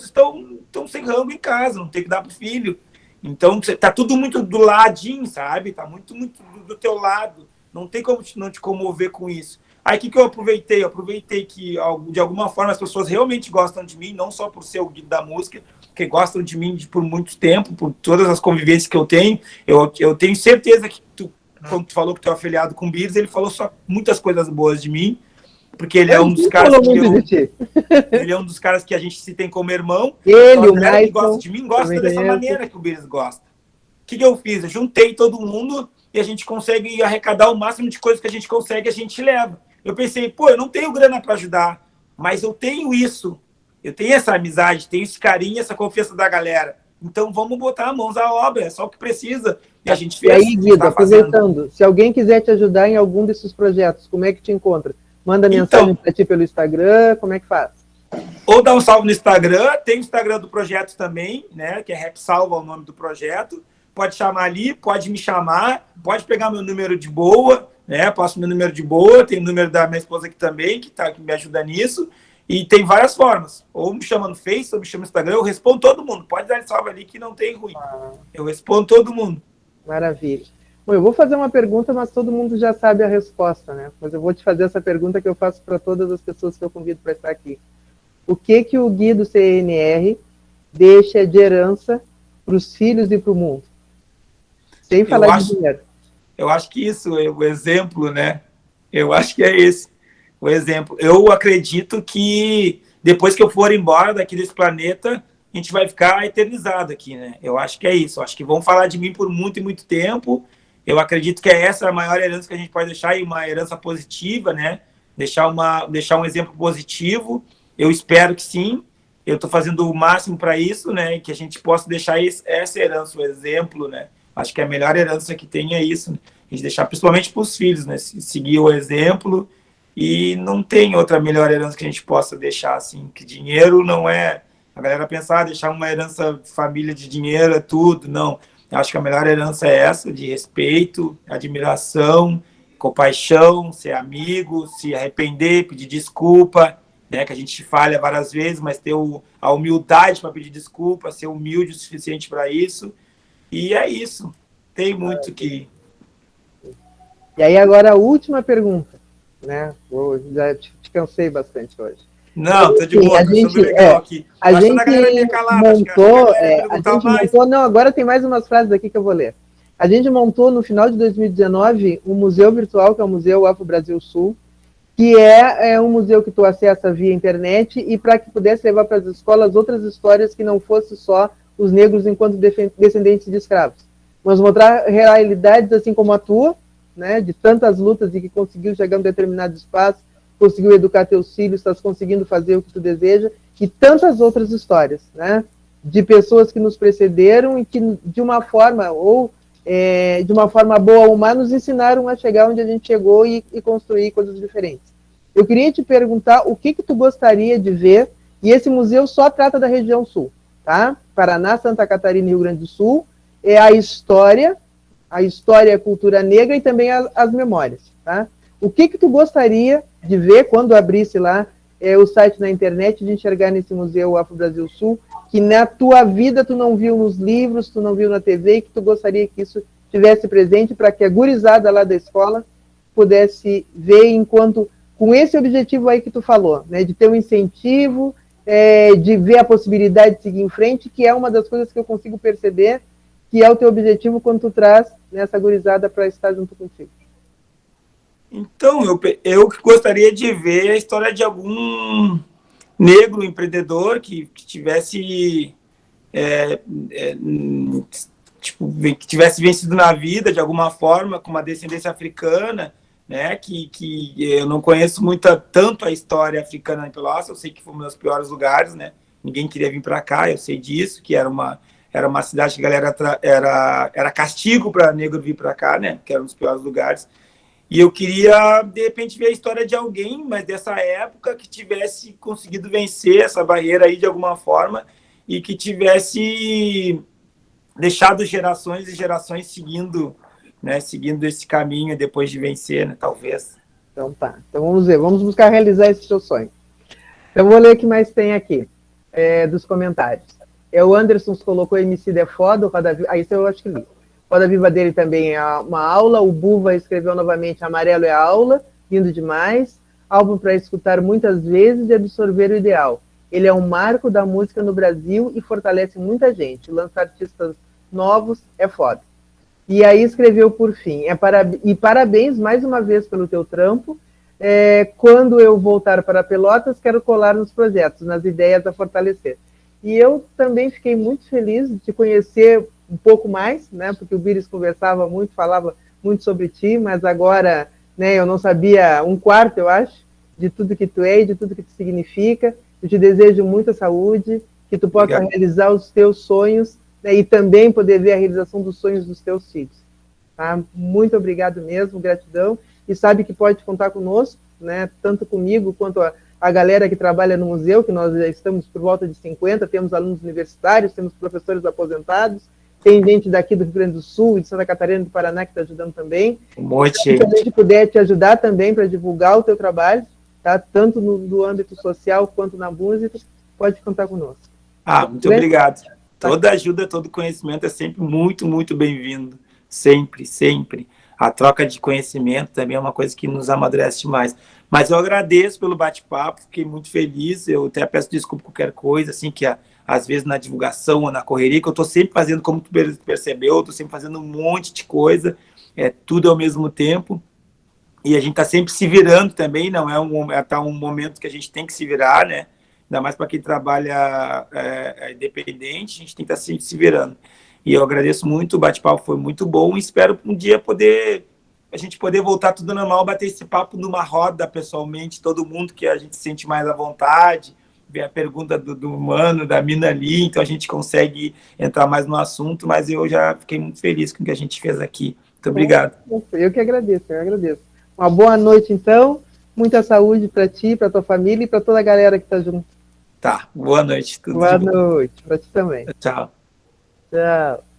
B: estão sem rango em casa, não tem que dar pro filho. Então, tá tudo muito do ladinho, sabe? Tá muito do teu lado. Não tem como não te comover com isso. Aí, o que eu aproveitei? Eu aproveitei que, de alguma forma, as pessoas realmente gostam de mim, não só por ser o Guido da música, que gostam de mim por muito tempo, por todas as convivências que eu tenho. Eu tenho certeza que, quando tu falou que tu é afiliado com o Bires, ele falou só muitas coisas boas de mim, porque ele é um dos caras ele é um dos caras que a gente se tem como irmão.
A: Ele,
B: então, a galera que gosta de mim gosta dessa maneira que o Bires gosta. O que eu fiz? Eu juntei todo mundo e a gente consegue arrecadar o máximo de coisas que a gente consegue, a gente leva. Eu pensei, eu não tenho grana para ajudar, mas eu tenho isso. Eu tenho essa amizade, tenho esse carinho, essa confiança da galera. Então, vamos botar a mãos à obra, é só o que precisa. E a gente
A: E
B: fez.
A: aí, Guido, aproveitando, se alguém quiser te ajudar em algum desses projetos, como é que te encontra? Manda mensagem para ti pelo Instagram, como é que faz?
B: Ou dá um salve no Instagram, tem o Instagram do projeto também, né? Que é Repsalva, o nome do projeto. Pode chamar ali, pode me chamar, pode pegar meu número de boa, né? Passo meu número de boa, tem o número da minha esposa aqui também, que me ajuda nisso. E tem várias formas. Ou me chama no Face, ou me chama no Instagram, eu respondo todo mundo. Pode dar salve ali que não tem ruim. Eu respondo todo mundo.
A: Maravilha. Bom, eu vou fazer uma pergunta, mas todo mundo já sabe a resposta, né? Mas eu vou te fazer essa pergunta que eu faço para todas as pessoas que eu convido para estar aqui. O que o Guido CNR deixa de herança para os filhos e para o mundo? Sem falar de dinheiro.
B: Eu acho que isso é o exemplo, né? Eu acho que é esse o exemplo. Eu acredito que depois que eu for embora daqui desse planeta, a gente vai ficar eternizado aqui, né? Eu acho que é isso. Eu acho que vão falar de mim por muito e muito tempo. Eu acredito que é essa a maior herança que a gente pode deixar, e uma herança positiva, né? Deixar um exemplo positivo. Eu espero que sim. Eu estou fazendo o máximo para isso, né? Que a gente possa deixar essa herança, o exemplo, né? Acho que a melhor herança que tem é isso, né? A gente deixar principalmente para os filhos, né? Seguir o exemplo, e não tem outra melhor herança que a gente possa deixar, assim, que dinheiro não é... A galera pensar, deixar uma herança família de dinheiro é tudo, não. Acho que a melhor herança é essa, de respeito, admiração, compaixão, ser amigo, se arrepender, pedir desculpa, né, que a gente falha várias vezes, mas ter a humildade para pedir desculpa, ser humilde o suficiente para isso. E é isso. Tem muito que...
A: E aí agora a última pergunta, né? Já te cansei bastante hoje.
B: Não, tô de boa,
A: a gente,
B: legal aqui.
A: A gente montou, não, agora tem mais umas frases aqui que eu vou ler. A gente montou no final de 2019 um museu virtual, que é o Museu Afro Brasil Sul, que é um museu que tu acessa via internet, e para que pudesse levar para as escolas outras histórias que não fosse só os negros enquanto descendentes de escravos, mas mostrar realidades assim como a tua, né, de tantas lutas e que conseguiu chegar a um determinado espaço, conseguiu educar teus filhos, estás conseguindo fazer o que tu deseja, e tantas outras histórias, né, de pessoas que nos precederam e que de uma forma de uma forma boa ou má nos ensinaram a chegar onde a gente chegou e construir coisas diferentes. Eu queria te perguntar o que tu gostaria de ver, e esse museu só trata da região sul, tá? Paraná, Santa Catarina e Rio Grande do Sul, é a história, a cultura negra e também as memórias, tá? O que tu gostaria de ver quando abrisse lá o site na internet, de enxergar nesse Museu Afro Brasil Sul, que na tua vida tu não viu nos livros, tu não viu na TV, e que tu gostaria que isso tivesse presente para que a gurizada lá da escola pudesse ver, enquanto com esse objetivo aí que tu falou, né, de ter um incentivo, de ver a possibilidade de seguir em frente, que é uma das coisas que eu consigo perceber que é o teu objetivo quando tu traz nessa gurizada para estar junto contigo.
B: Então, eu gostaria de ver a história de algum negro empreendedor que tivesse que tivesse vencido na vida de alguma forma, com uma descendência africana, né, que eu não conheço tanto a história africana em Pelotas, eu sei que foi um dos piores lugares, né, ninguém queria vir para cá, eu sei disso, que era uma cidade que a galera era castigo para negro vir para cá, né, que era um dos piores lugares. E eu queria, de repente, ver a história de alguém, mas dessa época, que tivesse conseguido vencer essa barreira aí de alguma forma, e que tivesse deixado gerações e gerações seguindo esse caminho depois de vencer, né, talvez.
A: Então tá, então vamos ver, vamos buscar realizar esse seu sonho. Então vou ler o que mais tem aqui, dos comentários. O Anderson colocou MC é foda, o Roda Viva, isso eu acho que li. Roda Viva dele também é uma aula, o Buva escreveu novamente, Amarelo é aula, lindo demais, álbum para escutar muitas vezes e absorver o ideal. Ele é um marco da música no Brasil e fortalece muita gente, lança artistas novos, é foda. E aí escreveu por fim, e parabéns mais uma vez pelo teu trampo, quando eu voltar para Pelotas, quero colar nos projetos, nas ideias a fortalecer. E eu também fiquei muito feliz de te conhecer um pouco mais, né, porque o Bires conversava muito, falava muito sobre ti, mas agora, né, eu não sabia um quarto, eu acho, de tudo que tu é e de tudo que tu significa. Eu te desejo muita saúde, que tu possa realizar os teus sonhos né, e também poder ver a realização dos sonhos dos teus filhos. Tá? Muito obrigado mesmo, gratidão, e sabe que pode contar conosco, né, tanto comigo quanto a galera que trabalha no museu, que nós já estamos por volta de 50, temos alunos universitários, temos professores aposentados, tem gente daqui do Rio Grande do Sul e de Santa Catarina do Paraná que está ajudando também.
B: Um monte de
A: Se a
B: gente.
A: gente puder te ajudar também para divulgar o teu trabalho, tá? Tanto no âmbito social quanto na música, pode contar conosco.
B: Muito obrigado. Toda ajuda, todo conhecimento é sempre muito, muito bem-vindo. Sempre, sempre. A troca de conhecimento também é uma coisa que nos amadurece demais. Mas eu agradeço pelo bate-papo, fiquei muito feliz. Eu até peço desculpa por qualquer coisa, assim, que às vezes na divulgação ou na correria, que eu estou sempre fazendo, como tu percebeu, eu estou sempre fazendo um monte de coisa, tudo ao mesmo tempo. E a gente está sempre se virando também, não é um momento que a gente tem que se virar, né? Ainda mais para quem trabalha independente, a gente tem que estar sempre se virando. E eu agradeço muito, o bate-papo foi muito bom, e espero um dia a gente poder voltar tudo normal, bater esse papo numa roda pessoalmente, todo mundo, que a gente se sente mais à vontade, ver a pergunta do Mano, da Mina ali, então a gente consegue entrar mais no assunto, mas eu já fiquei muito feliz com o que a gente fez aqui. Muito obrigado.
A: Eu que agradeço, eu agradeço. Uma boa noite, então, muita saúde para ti, para tua família e para toda a galera que está junto.
B: Tá, boa noite.
A: Boa noite, para ti também.
B: Tchau.
A: Tchau.